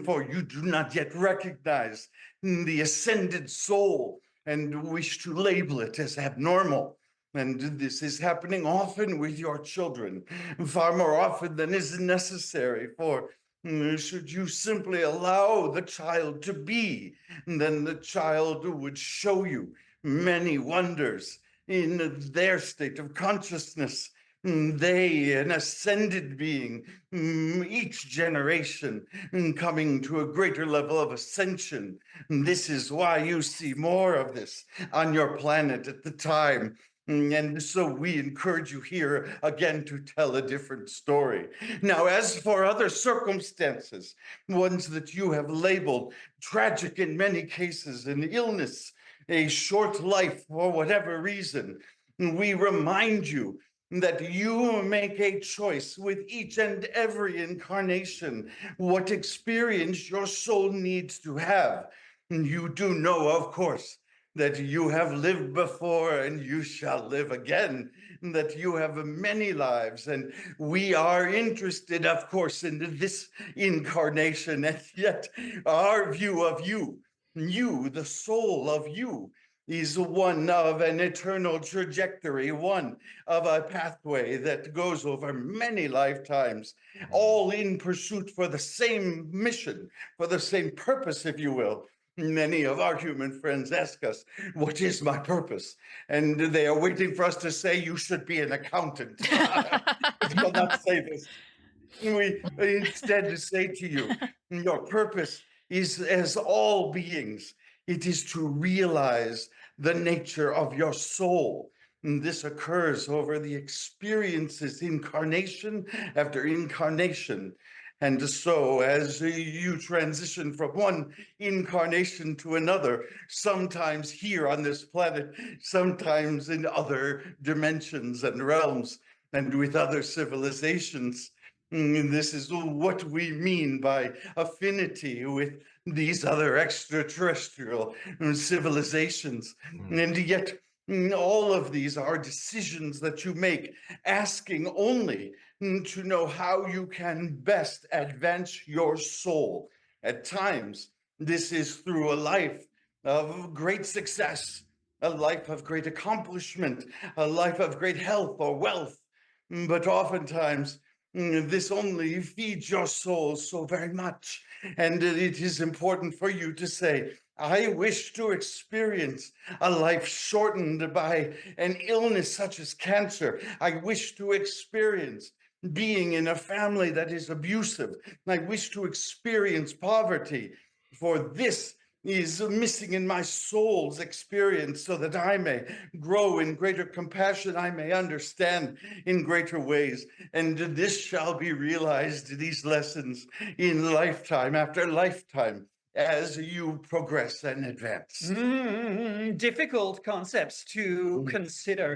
for you do not yet recognize the ascended soul and wish to label it as abnormal. And this is happening often with your children, far more often than is necessary, for should you simply allow the child to be, then the child would show you many wonders in their state of consciousness. They, an ascended being, each generation coming to a greater level of ascension. This is why you see more of this on your planet at the time And so we encourage you here again to tell a different story. Now, as for other circumstances, ones that you have labeled tragic in many cases, an illness, a short life, for whatever reason, we remind you that you make a choice with each and every incarnation, what experience your soul needs to have. And you do know, of course, that you have lived before and you shall live again, that you have many lives. And we are interested, of course, in this incarnation, and yet our view of you, the soul of you, is one of an eternal trajectory, one of a pathway that goes over many lifetimes, all in pursuit for the same mission, for the same purpose, if you will. Many of our human friends ask us, what is my purpose? And they are waiting for us to say, you should be an accountant. We will not say this. We instead say to you, your purpose is, as all beings, it is to realize the nature of your soul. And this occurs over the experiences, incarnation after incarnation. And so, as you transition from one incarnation to another, sometimes here on this planet, sometimes in other dimensions and realms, and with other civilizations, this is what we mean by affinity with these other extraterrestrial civilizations. And yet, all of these are decisions that you make, asking only to know how you can best advance your soul. At times, this is through a life of great success, a life of great accomplishment, a life of great health or wealth. But oftentimes, this only feeds your soul so very much. And it is important for you to say, I wish to experience a life shortened by an illness such as cancer. I wish to experience being in a family that is abusive. I wish to experience poverty. For this is missing in my soul's experience, so that I may grow in greater compassion, I may understand in greater ways. And this shall be realized, these lessons, in lifetime after lifetime, as you progress and advance. Difficult concepts to consider,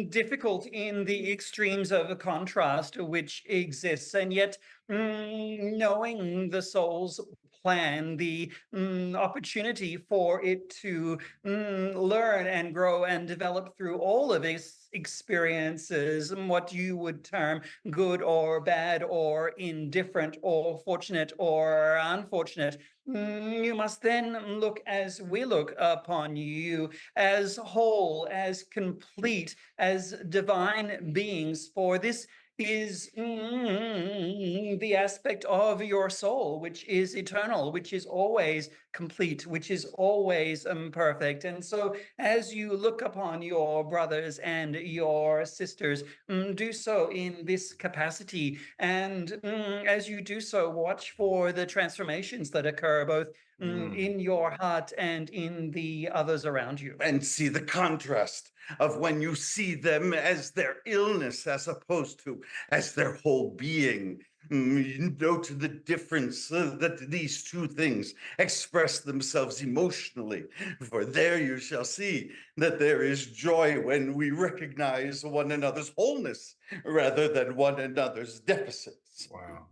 difficult in the extremes of a contrast which exists, and yet knowing the soul's plan, the opportunity for it to learn and grow and develop through all of its experiences, what you would term good or bad or indifferent or fortunate or unfortunate. You must then look as we look upon you, as whole, as complete, as divine beings, for this is the aspect of your soul, which is eternal, which is always complete, which is always perfect. And so as you look upon your brothers and your sisters, do so in this capacity. And as you do so, watch for the transformations that occur both in your heart and in the others around you. And see the contrast of when you see them as their illness as opposed to as their whole being. You note the difference that these two things express themselves emotionally. For there you shall see that there is joy when we recognize one another's wholeness rather than one another's deficits. Wow.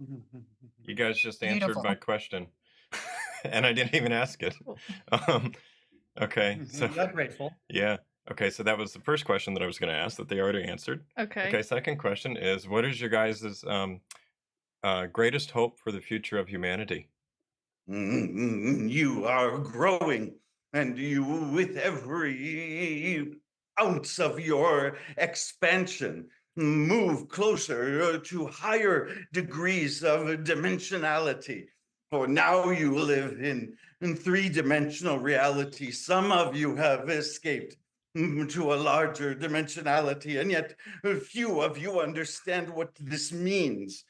You guys just answered Beautiful. my question. And I didn't even ask it. Okay. So We are grateful. yeah. Okay, so that was the first question that I was going to ask that they already answered. Okay, second question is, what is your guys' greatest hope for the future of humanity? You are growing, and you, with every ounce of your expansion, move closer to higher degrees of dimensionality. For now you live in three-dimensional reality. Some of you have escaped to a larger dimensionality, and yet few of you understand what this means.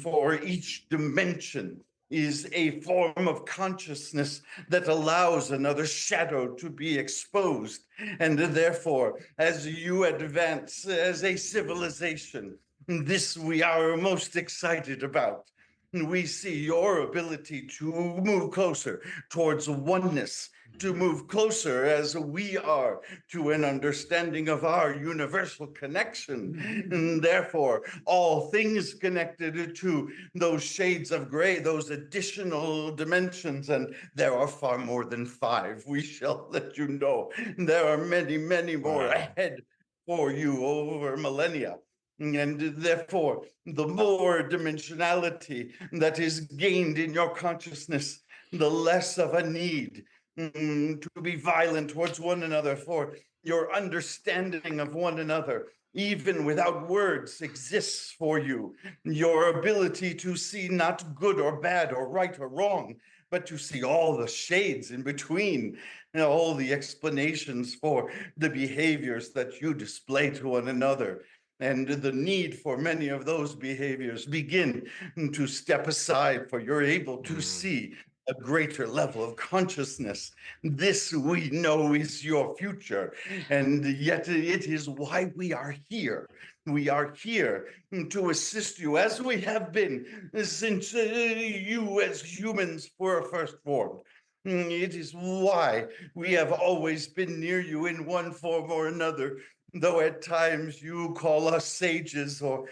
For each dimension is a form of consciousness that allows another shadow to be exposed. And therefore, as you advance as a civilization, this we are most excited about. We see your ability to move closer towards oneness, to move closer as we are to an understanding of our universal connection. And therefore, all things connected to those shades of gray, those additional dimensions, and there are far more than 5. We shall let you know. There are many, many more Wow. ahead for you over millennia. And therefore, the more dimensionality that is gained in your consciousness, the less of a need to be violent towards one another, for your understanding of one another, even without words, exists for you. Your ability to see not good or bad or right or wrong, but to see all the shades in between, all the explanations for the behaviors that you display to one another. And the need for many of those behaviors begin to step aside, for you're able to see a greater level of consciousness. This we know is your future, and yet it is why we are here. We are here to assist you as we have been since you as humans were first formed. It is why we have always been near you in one form or another, though at times you call us sages or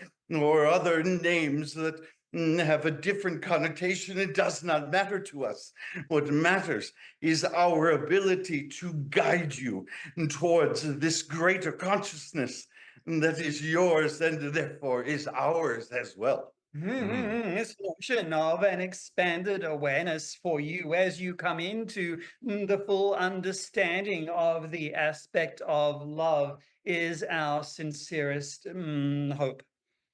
other names that have a different connotation. It does not matter to us. What matters is our ability to guide you towards this greater consciousness that is yours and therefore is ours as well. This notion of an expanded awareness for you as you come into the full understanding of the aspect of love is our sincerest hope.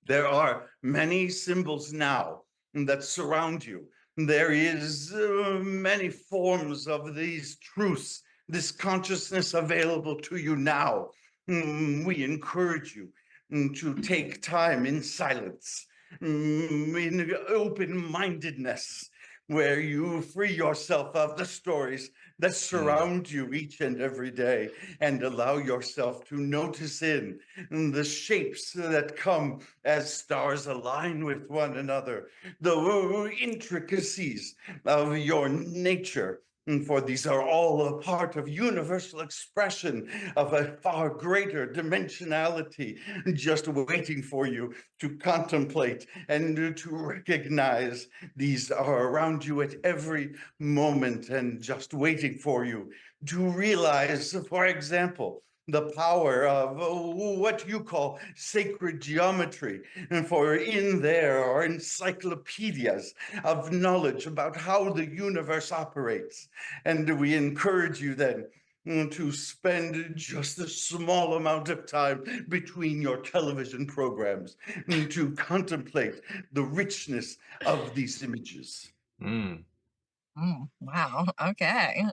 There are many symbols now that surround you. There is many forms of these truths, this consciousness available to you now. We encourage you to take time in silence, in open-mindedness, where you free yourself of the stories that surround you each and every day, and allow yourself to notice in the shapes that come as stars align with one another, the intricacies of your nature. For these are all a part of universal expression of a far greater dimensionality, just waiting for you to contemplate and to recognize. These are around you at every moment and just waiting for you to realize, for example, the power of what you call sacred geometry. And for in there are encyclopedias of knowledge about how the universe operates. And we encourage you then to spend just a small amount of time between your television programs to contemplate the richness of these images. Wow. Okay.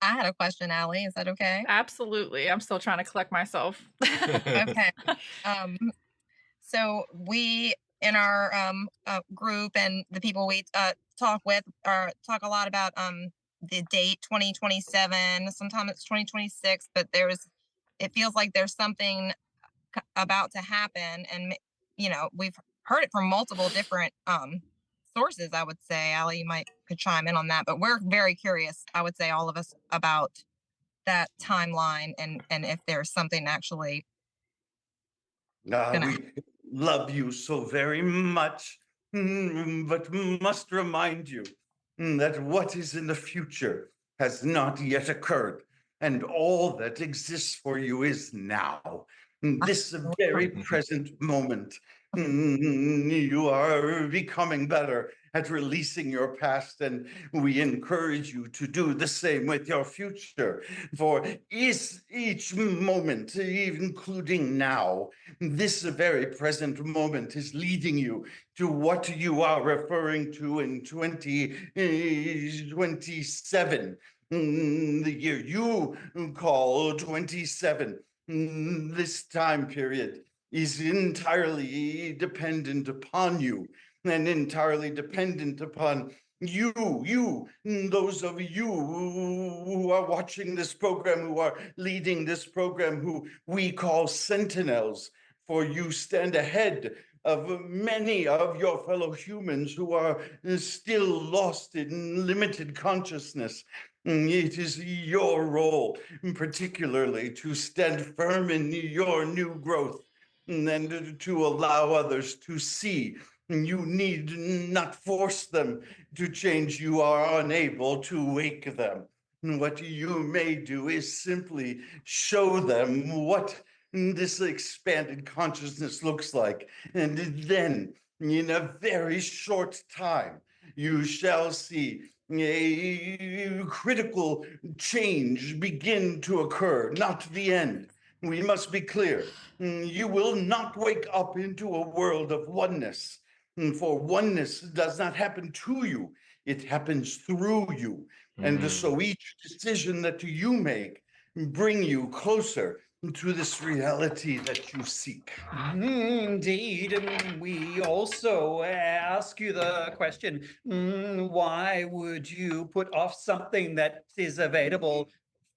I had a question, Allie. Is that okay? Absolutely. I'm still trying to collect myself. Okay. So we in our group and the people we talk with talk a lot about the date 2027. Sometimes it's 2026, but it feels like there's something about to happen, and we've heard it from multiple different sources. I would say, Allie, you could chime in on that, but we're very curious, I would say, all of us, about that timeline and if there's something actually gonna We love you so very much, but must remind you that what is in the future has not yet occurred, and all that exists for you is now. This very present moment. You are becoming better at releasing your past, and we encourage you to do the same with your future. For is each moment, including now, this very present moment is leading you to what you are referring to in 2027, the year you call 27. This time period is entirely dependent upon you and entirely dependent upon those of you who are watching this program, who are leading this program, who we call sentinels, for you stand ahead of many of your fellow humans who are still lost in limited consciousness. It is your role, particularly, to stand firm in your new growth and to allow others to see. You need not force them to change. You are unable to wake them. What you may do is simply show them what this expanded consciousness looks like. And then, in a very short time, you shall see a critical change begin to occur, not the end. We must be clear. You will not wake up into a world of oneness, for oneness does not happen to you, it happens through you. And so each decision that you make bring you closer to this reality that you seek. Indeed, we also ask you the question, why would you put off something that is available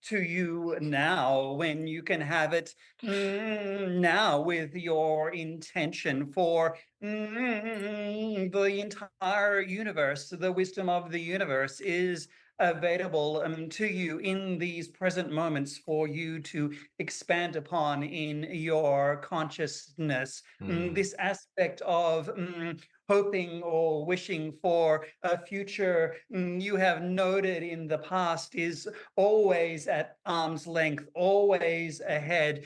to you now when you can have it now with your intention for the entire universe? The wisdom of the universe is available to you in these present moments for you to expand upon in your consciousness. This aspect of hoping or wishing for a future you have noted in the past is always at arm's length, always ahead.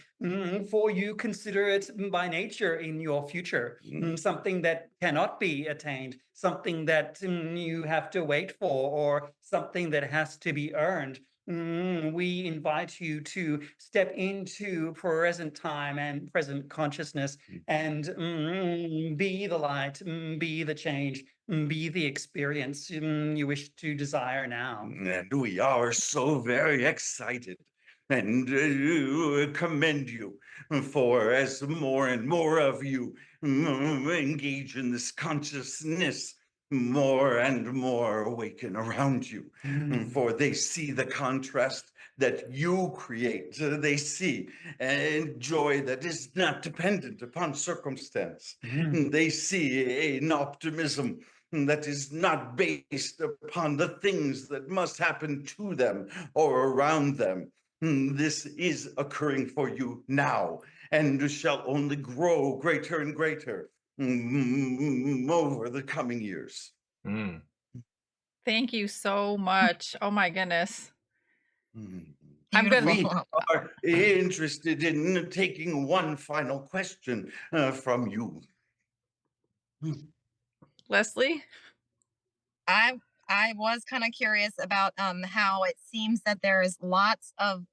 For you consider it by nature in your future, something that cannot be attained, something that you have to wait for, or something that has to be earned. We invite you to step into present time and present consciousness and be the light, be the change, be the experience you wish to desire now. And we are so very excited and commend you for as more and more of you engage in this consciousness, more and more awaken around you. For they see the contrast that you create. They see joy that is not dependent upon circumstance. They see an optimism that is not based upon the things that must happen to them or around them. This is occurring for you now and shall only grow greater and greater over the coming years. Thank you so much. Oh my goodness. I'm Beautiful. We are interested in taking one final question from you. Leslie? I was kind of curious about how it seems that there's lots of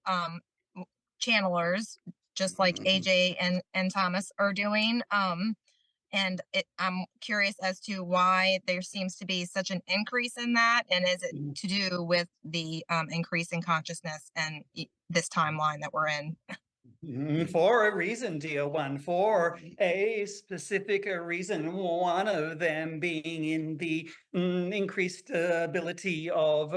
channelers, just like AJ and Thomas are doing. And I'm curious as to why there seems to be such an increase in that, and is it to do with the increase in consciousness and this timeline that we're in? For a reason, dear one, for a specific reason, one of them being in the increased ability of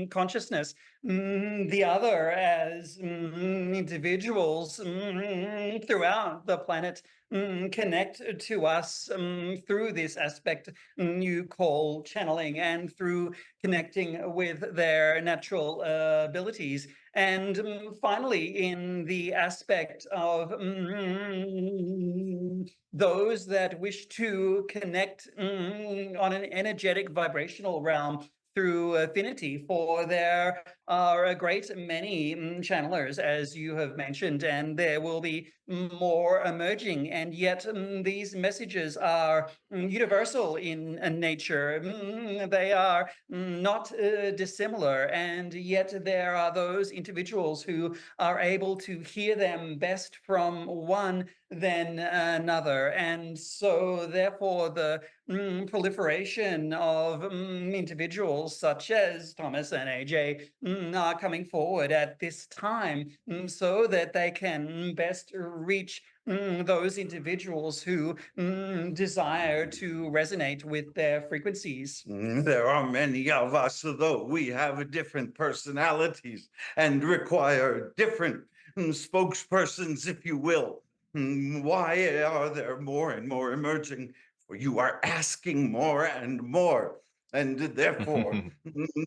consciousness, the other as individuals throughout the planet connect to us through this aspect you call channeling, and through connecting with their natural abilities. And finally, in the aspect of those that wish to connect on an energetic vibrational realm through affinity, for there are a great many channelers, as you have mentioned, and there will be more emerging. And yet these messages are universal in nature. They are not dissimilar, and yet there are those individuals who are able to hear them best from one than another. And so therefore the proliferation of individuals such as Thomas and AJ are coming forward at this time so that they can best reach those individuals who desire to resonate with their frequencies. There are many of us, though we have different personalities and require different spokespersons, if you will. Why are there more and more emerging? For you are asking more and more. And therefore,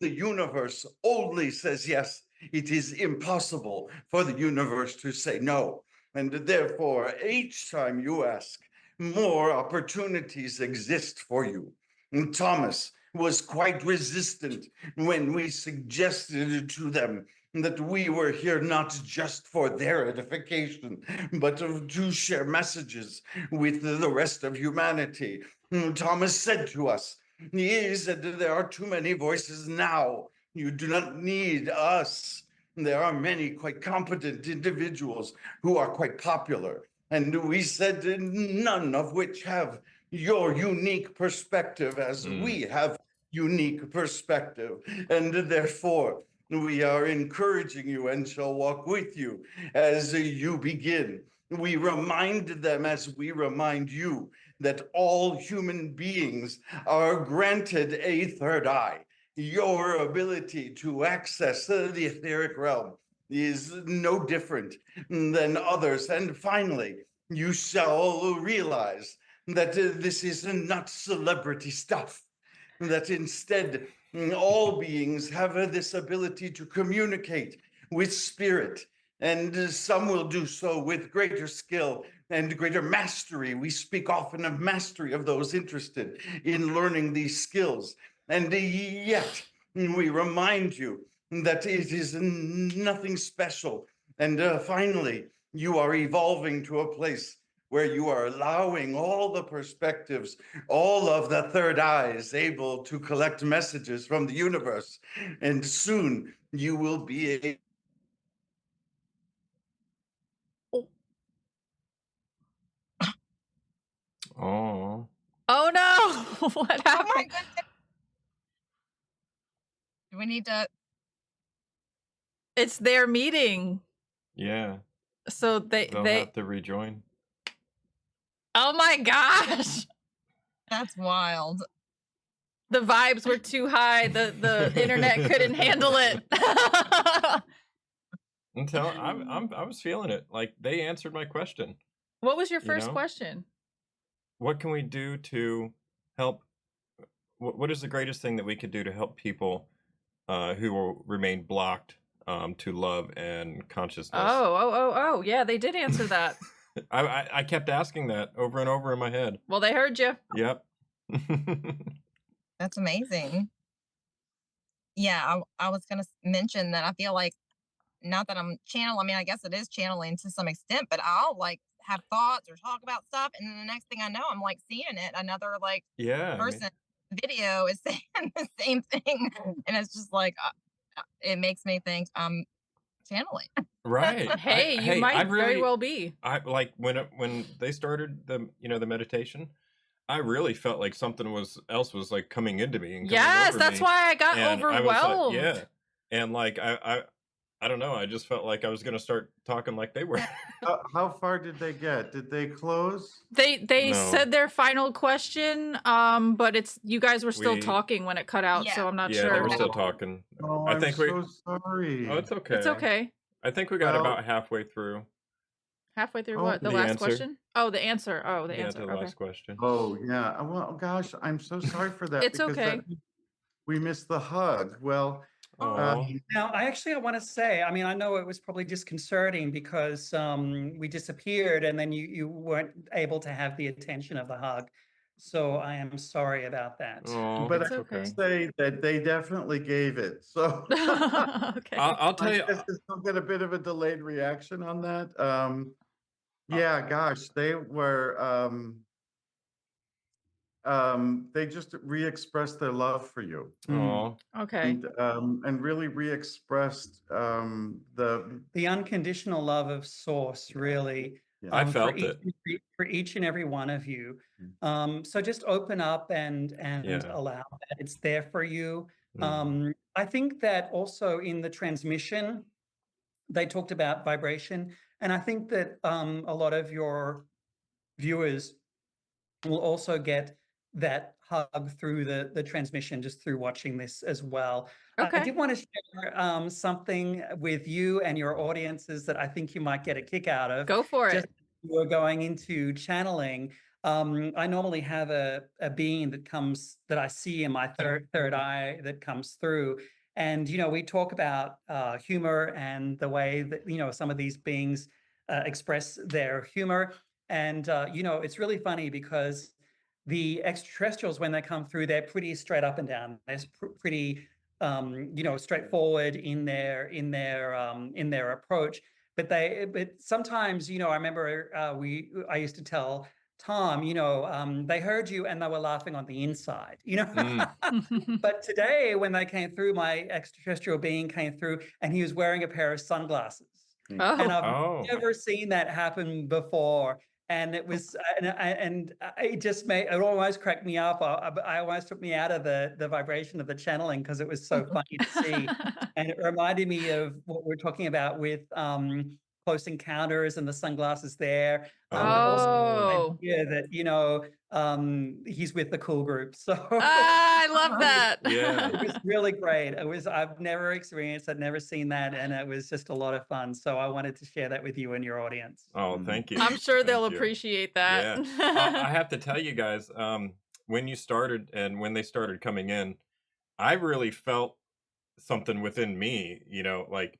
the universe only says yes. It is impossible for the universe to say no. And therefore, each time you ask, more opportunities exist for you. And Thomas was quite resistant when we suggested to them that we were here not just for their edification, but to share messages with the rest of humanity. Thomas said to us, he said, there are too many voices now. You do not need us. There are many quite competent individuals who are quite popular. And we said, none of which have your unique perspective as we have unique perspective. And therefore, we are encouraging you and shall walk with you as you begin. We remind them as we remind you that all human beings are granted a third eye. Your ability to access the etheric realm is no different than others. And finally, you shall realize that this is not celebrity stuff, that instead all beings have this ability to communicate with spirit, and some will do so with greater skill and greater mastery. We speak often of mastery of those interested in learning these skills. And yet, we remind you that it is nothing special. And finally, you are evolving to a place where you are allowing all the perspectives, all of the third eyes able to collect messages from the universe. And soon you will be a Oh, Oh no! What Oh my happened? goodness. Do we need to? It's their meeting. yeah. So They'll they have to rejoin. Oh my gosh. That's wild. The vibes were too high. The internet couldn't handle it. I was feeling it. Like, they answered my question. What was your You first know? question? What can we do to help? What is the greatest thing that we could do to help people who will remain blocked to love and consciousness? Oh. Yeah, they did answer that. I kept asking that over and over in my head. Well, they heard you. Yep. That's amazing. Yeah, I was going to mention that I feel like, not that I'm I mean, I guess it is channeling to some extent, but I'll like have thoughts or talk about stuff. And then the next thing I know, I'm like seeing it. Another like Yeah. person video is saying the same thing. And it's just like, it makes me think I'm channeling. Right. Hey, you I might very really, well be. I like when they started the meditation, I really felt like something else was like coming into me and coming Yes, over that's me. why I got And I was overwhelmed. like, yeah. And like I don't know, I just felt like I was gonna start talking like they were. how far did they get? Did they close? They No. said their final question, but it's you guys were still We- talking when it cut out, so Yeah. I'm not Yeah, sure. they were still talking. Oh, I I'm think so sorry. Oh, it's okay. It's okay. I think we got Well- about halfway through. Halfway through Oh, what? The the last answer. question? Oh, the answer. Oh, the Yeah, answer. to the Okay. last question. Oh, yeah. Well, gosh, I'm so sorry for that. It's because okay. that means we missed the hug. Well, Oh, Now, I want to say, I mean, I know it was probably disconcerting because we disappeared and then you weren't able to have the attention of the hug. So I am sorry about that. but It's I okay. say that they definitely gave it. So Okay. I'll tell you. I guess I'll get a bit of a delayed reaction on that. Yeah, gosh, they were they just re-expressed their love for you. Oh, Okay. And really re-expressed The unconditional love of Source, really, Yeah. I for felt each, it. for each and every one of you. So just open up and Yeah. allow that. It's there for you. Mm. I think that also in the transmission, they talked about vibration. And I think that a lot of your viewers will also get that hug through the transmission just through watching this as well. I Okay. did want to share something with you and your audiences that I think you might get a kick out of. Go for Just it. as you're going into channeling. I normally have a being that I see in my third eye that comes through. And we talk about humor and the way that some of these beings express their humor. And it's really funny because the extraterrestrials, when they come through, they're pretty straight up and down. They're pretty, straightforward in their approach. But sometimes, I remember I used to tell Tom, they heard you and they were laughing on the inside, Mm. But today, when they came through, my extraterrestrial being came through, and he was wearing a pair of sunglasses. And Oh. I've Oh. never seen that happen before. And it was, and it just it almost cracked me up. I almost took me out of the vibration of the channeling because it was so funny to see. And it reminded me of what we're talking about with Close Encounters and the sunglasses there. But also the Oh. idea that, he's with the cool group. So Ah, I love that. Yeah. it was really great. I've never experienced, I'd never seen that, and it was just a lot of fun. So I wanted to share that with you and your audience. Oh, thank you. I'm sure they'll Thank you. appreciate that. Yeah. I have to tell you guys, when you started and when they started coming in, I really felt something within me, like,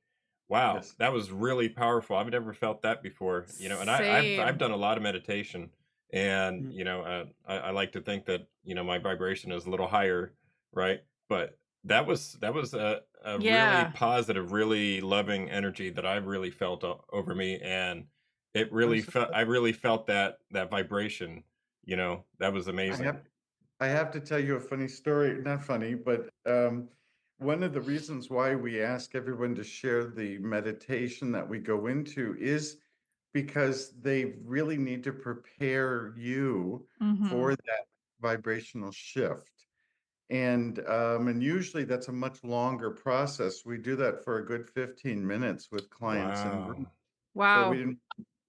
wow, Yes. that was really powerful. I've never felt that before, and I've Same. done a lot of meditation, and Mm. I like to think that my vibration is a little higher, right? But that was a really Yeah. positive, really loving energy that I really felt over me, and it I'm really so felt I really felt that vibration. That was I amazing. have I have to tell you a funny story, not funny, but one of the reasons why we ask everyone to share the meditation that we go into is because they really need to prepare you Hmm. for that vibrational shift. And usually that's a much longer process. We do that for a good 15 minutes with clients in group. Wow. So we Wow. didn't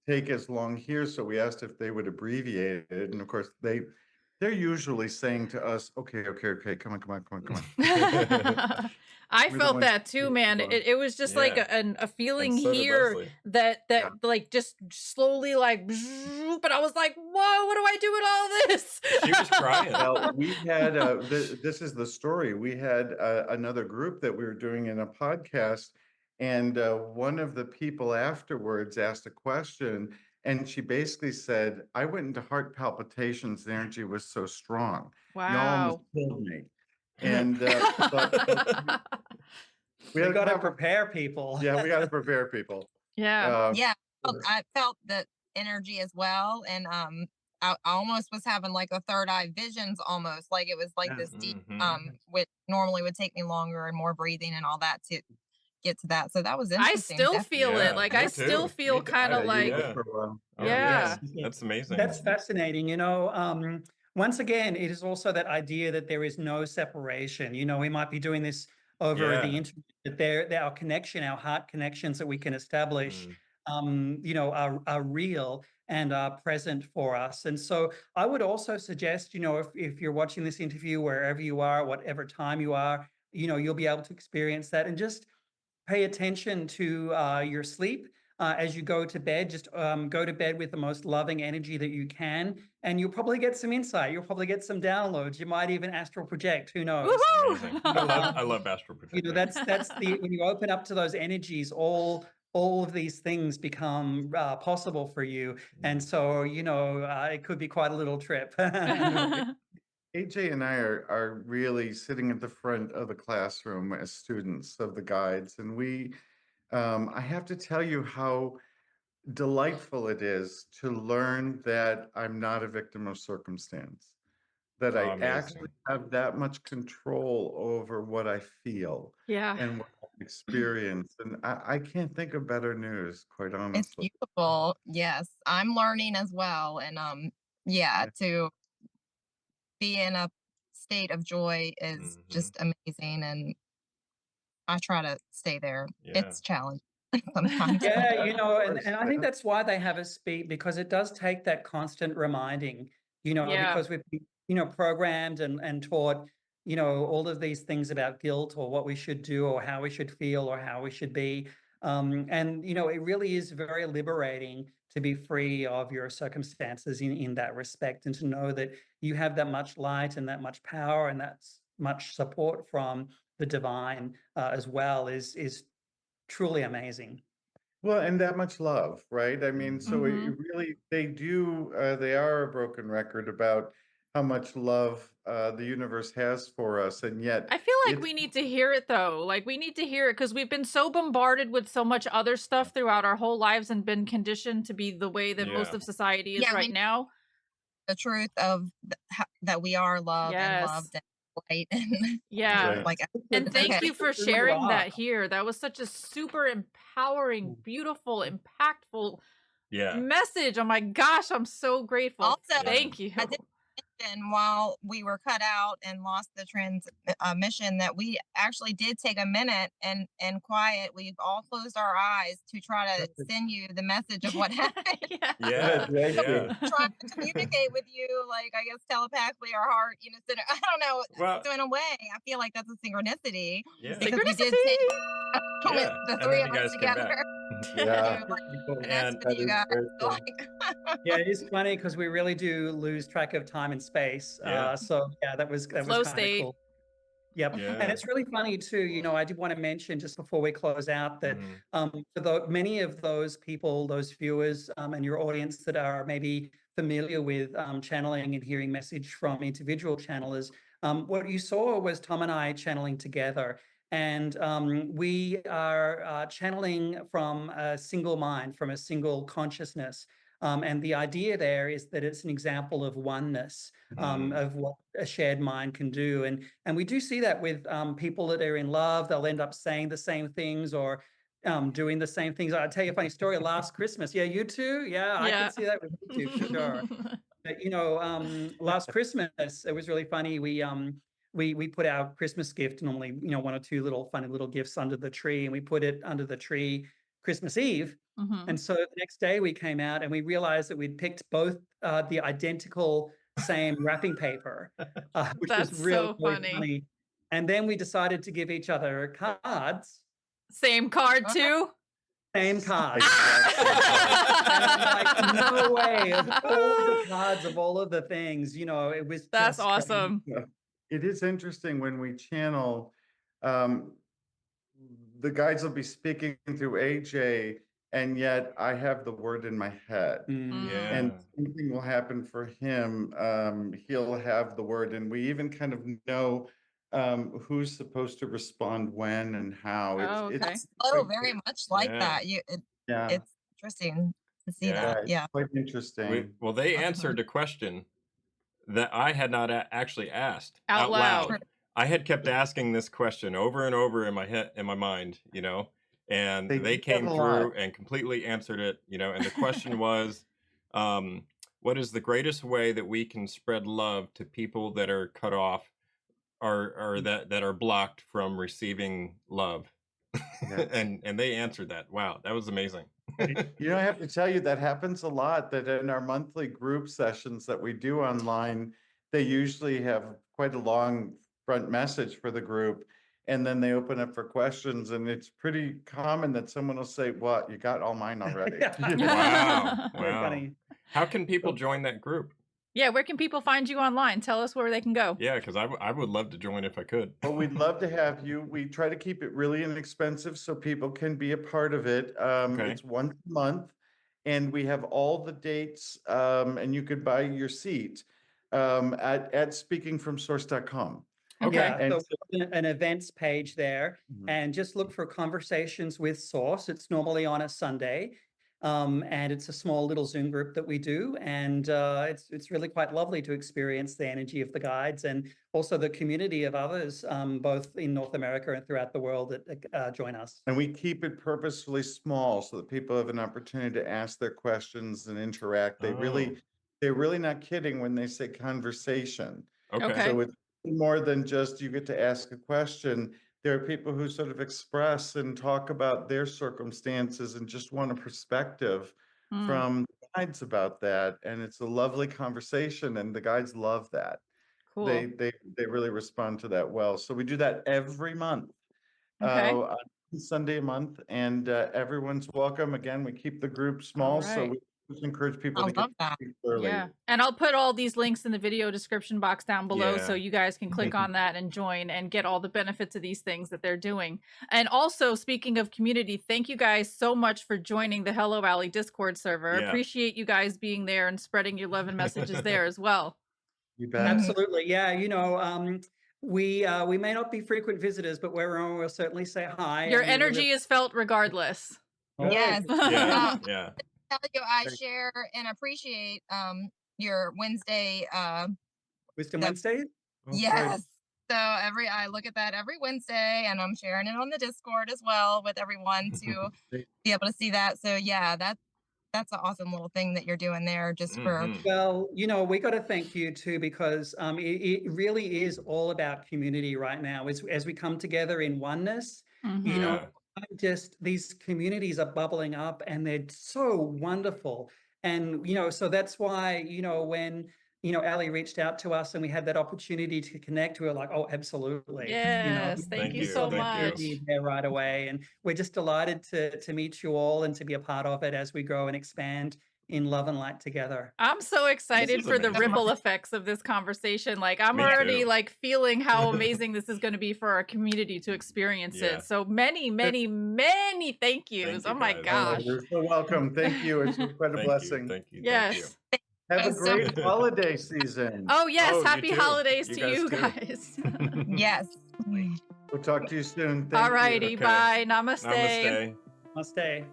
take as long here, so we asked if they would abbreviate it, and of course they're usually saying to us, "Okay, okay, okay, come on, come on, come on, come on." I We're the felt ones that too, who man. go on. It was just like Yeah, a and feeling so did here Leslie. that Yeah. like just slowly like, but I was like, whoa, what do I do with all this? She was crying. Well, we had this is the story. We had another group that we were doing in a podcast, and one of the people afterwards asked a question, and she basically said, "I went into heart palpitations. The energy was so strong. Y'all almost Wow. killed me." And but we We had a got to conversation. prepare people. Yeah, we got to prepare people. Yeah. Um, Yeah, I felt the energy as well, and I almost was having like a third eye visions, almost like it was like Yeah. this deep, Hmm. which normally would take me longer and more breathing and all that to get to that. So that was I interesting. still Definitely. feel it. Yeah, Like I me still too. feel kind of yeah, you like, were Yeah. for a while. Oh, Yeah. yeah. that's amazing. That's fascinating. Once again, it is also that idea that there is no separation. We might be doing this over the Yeah. internet, but our connection, our heart connections that we can establish, Mm. are real and are present for us. And so I would also suggest, if you're watching this interview, wherever you are, whatever time you are, you'll be able to experience that, and just pay attention to your sleep as you go to bed. Just go to bed with the most loving energy that you can, and you'll probably get some insight. You'll probably get some downloads. You might even astral project. Who knows? Amazing. Woohoo! I love astral projecting. That's the when you open up to those energies, all of these things become possible for you. And Mm. so it could be quite a little trip. AJ and I are really sitting at the front of the classroom as students of the guides, and I have to tell you how delightful it is to learn that I'm not a victim of circumstance, that Oh, I actually amazing. have that much control over what I feel Yeah. and what I experience, and I can't think of better news, quite It's honestly. beautiful. Yes, I'm learning as well, and yeah, Yeah. to be in a state of joy is Hmm. just amazing, and I try to stay there. Yeah. It's challenging. sometimes. Yeah, Of and course, I think that's why they have us speak, because it does take that constant reminding, Yeah. because we've been, programmed and taught, all of these things about guilt or what we should do or how we should feel or how we should be. And, it really is very liberating to be free of your circumstances in that respect, and to know that you have that much light and that much power and that much support from the divine as well is truly amazing. well, and that much love, right? I mean, so Mhm. it really, they are a broken record about how much love the universe has for us, and yet I feel like it's we need to hear it though. Like we need to hear it because we've been so bombarded with so much other stuff throughout our whole lives and been conditioned to be the way that most Yeah. of society is Yeah, right now. the truth of that we are love and Yes. loved and light and Yeah. Right. like And It's thank okay. you for who you sharing are. that here. That was such a super empowering, beautiful, impactful Yeah. message. Oh my gosh, I'm so grateful. Also, Yeah. Thank you. I did mention while we were cut out and lost the trans mission that we actually did take a minute and quiet. We've all closed our eyes to try to send you the message of what happened. Yeah. Yeah. thank Yeah. you. Trying to communicate with you, like I guess telepathically, our heart, I don't know. Well, So in a way, I feel like that's a synchronicity yeah. because we did Synchronicity. take with Yeah. the And three then of you us guys came together back. Yeah, to like Pretty cool. connect And with that you is guys. very So, cool. like, Yeah, it is funny because we really do lose track of time and space. yeah. So yeah, that was Flow kind of state. cool. Yep. And Yeah. it's really funny too, I did want to mention just before we close out that Mhm. for many of those people, those viewers, and your audience that are maybe familiar with channeling and hearing message from individual channelers, what you saw was Tom and I channeling together. And we are channeling from a single mind, from a single consciousness. And the idea there is that it's an example of oneness, Mm. of what a shared mind can do. And we do see that with people that are in love. They'll end up saying the same things or doing the same things. I'll tell you a funny story. Last Christmas, yeah, you too. Yeah, I can Yeah. see that with you too for sure. But, last Christmas, it was really funny. We put our Christmas gift, normally, one or two little funny little gifts under the tree, and we put it under the tree Christmas Eve. Mhm. And so the next day we came out and we realized that we'd picked both the identical same wrapping paper, which was That's really, so really funny. funny. And then we decided to give each other cards, Same card too. same cards. Exactly. And I'm like, no way, of all of the cards, of all of the things, it was That's just crazy. awesome. Yeah. It is interesting when we channel, um, the guides will be speaking through AJ, and yet I have the word in my head. And Yeah. something will happen for him. He'll have the word, and we even kind of know who's supposed to respond when and how. Oh, It's okay. that's so very much like Yeah. that. yeah, It's interesting to see Yeah. yeah, that. it's Yeah. quite interesting. Well, they Awesome. answered a question that I had not actually asked Out out loud. loud. I had kept asking this question over and over in my head, in my mind, and They they do that came a through lot. and completely answered it, and the question was, what is the greatest way that we can spread love to people that are cut off or that are blocked from receiving love? Yeah. and they answered that. Wow, that was amazing. I have to tell you, that happens a lot, that in our monthly group sessions that we do online, they usually have quite a long front message for the group. And then they open up for questions, and it's pretty common that someone will say, "What, you got all mine already?" Wow. Very Wow. funny. How can people join that group? Yeah, where can people find you online? Tell us where they can go. Yeah, because I would love to join if I could. Well, we'd love to have you. We try to keep it really inexpensive so people can be a part of it. Okay. It's once a month, and we have all the dates, and you could buy your seat at speakingfromsource.com. Okay. Yeah, And so an events page there, Mhm. and just look for Conversations with Source. It's normally on a Sunday, and it's a small little Zoom group that we do, and it's really quite lovely to experience the energy of the guides and also the community of others, both in North America and throughout the world that join us. And we keep it purposefully small so that people have an opportunity to ask their questions and interact. Oh, They're really not kidding when they say conversation. okay. Okay. So it's more than just you get to ask a question. there are people who sort of express and talk about their circumstances and just want a perspective Mm, from the guides about that. And it's a lovely conversation, and the guides love that. cool. They really respond to that well. So we do that every month, Okay. on Sunday a month, and everyone's welcome. Again, we keep the group All small, so right. we just encourage people I to get love that. to speak early. Yeah. And I'll put all these links in the video description box down below so Yeah. you guys can click on that and join and get all the benefits of these things that they're doing. And also, speaking of community, thank you guys so much for joining the Hello Valley Discord server. Yeah. Appreciate you guys being there and spreading your love and messages there as well. You bet. Absolutely. Yeah. We may not be frequent visitors, but we'll certainly say hi. Your and we really- energy is felt regardless. Yes. Yeah. Yeah. Tell you, I share and appreciate your Wednesday. Wisdom the- Wednesday. Oh, great. Yes. So I look at that every Wednesday, and I'm sharing it on the Discord as well with everyone to be able to see that. So yeah, that's an awesome little thing that you're doing there, just for Mhm. Well, we got to thank you too, because it really is all about community right now. As we come together in oneness, Mhm. Yeah. these communities are bubbling up, and they're so wonderful. And so that's why when Ali reached out to us and we had that opportunity to connect, we were like, oh, absolutely. Yes, thank Thank you you, so thank you. much. Be there right away, and we're just delighted to meet you all and to be a part of it as we grow and expand in love and light together. I'm so excited is for the amazing. ripple effects of this conversation. Like, I'm Me already too. like feeling how amazing this is going to be for our community to experience Yeah. it. So many, many, many thank yous. Thank you, Oh my guys. gosh. You're so welcome. Thank you. It's quite a Thank blessing. you. Thank you. Yes. Have a Yes, so- great holiday season. Oh yes, Oh, you happy too. holidays You to guys you too. guys. Thank you. yes. We'll talk to you soon. Thank All you. righty, Okay. bye. Namaste. Namaste. Namaste.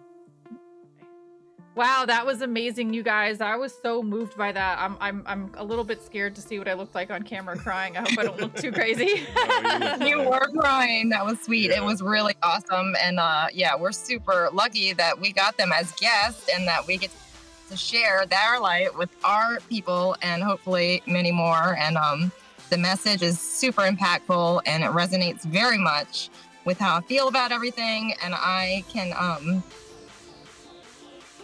Wow, that was amazing, you guys. I was so moved by that. I'm a little bit scared to see what I looked like on camera crying. I hope I don't look too crazy. No, You fine. were crying. That was sweet. Yeah. It was really awesome. And yeah, we're super lucky that we got them as guests and that we get to share their light with our people and hopefully many more. And the message is super impactful, and it resonates very much with how I feel about everything. And I can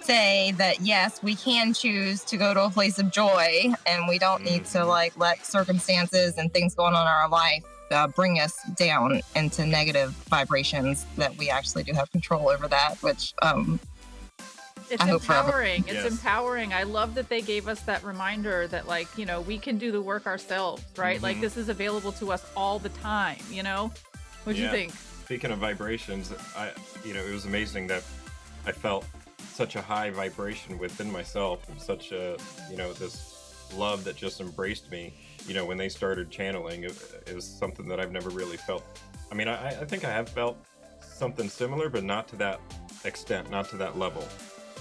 say that yes, we can choose to go to a place of joy, and we don't need to Mhm. let circumstances and things going on in our life bring us down into negative vibrations. That we actually do have control over that, which It's I hope for everyone. empowering. It's Yes. empowering. I love that they gave us that reminder that, like, we can do the work ourselves, right? Like, Mhm. this is available to us all the time, What'd you Yeah. think? Speaking of vibrations, it was amazing that I felt such a high vibration within myself, and such a, this love that just embraced me. When they started channeling, it was something that I've never really felt. I mean, I think I have felt something similar, but not to that extent, not to that level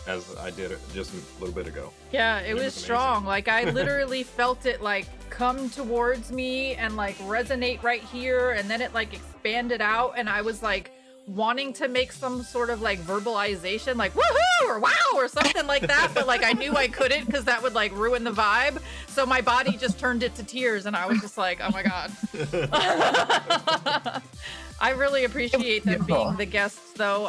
as I did it just a little bit ago. Yeah, it It was was amazing. strong. Like, I literally felt it like come towards me and like resonate right here, and then it like expanded out, and I was like wanting to make some sort of like verbalization, like woohoo or wow or something like that, but like I knew I couldn't because that would like ruin the vibe. So my body just turned it to tears, and I was just like, oh my god. I really appreciate them Beautiful. being the guests, though.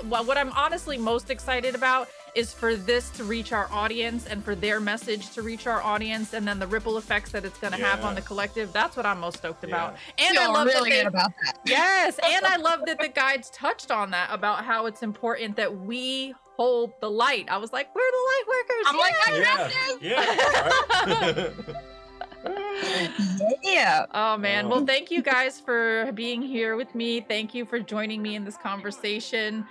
Well, what I'm honestly most excited about is for this to reach our audience and for their message to reach our audience, and then the ripple effects that it's going to have on Yeah. the collective. That's what I'm most stoked about. Yeah. And I feel love really that good about that. yes, and I love that the guides touched on that about how it's important that we hold the light. I was like, we're the light workers. I'm like, I Yeah. got this. Yeah. Right? Yeah. Oh man. Oh. Well, thank you guys for being here with me. Thank you for joining me in this conversation.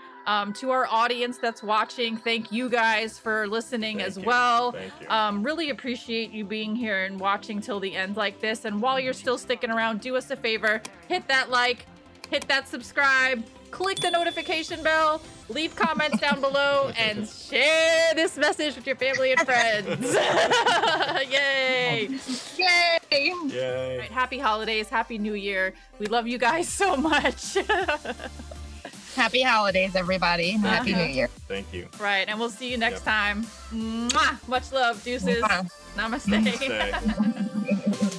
To our audience that's watching, thank you guys for listening Thank as you. well. Thank you. Really appreciate you being here and watching till the end like this. And while you're still sticking around, do us a favor, hit that like, hit that subscribe, click the notification bell, leave comments down below, and share this message with your family and friends. Yay! Yay. Yay. Right, happy holidays, happy new year. We love you guys so much. Happy holidays, everybody. Happy Uh-huh. New Year. Thank you. Right, and we'll see you next Yep. time. Mwah! Much love, deuces. Mwah. Namaste. Namaste.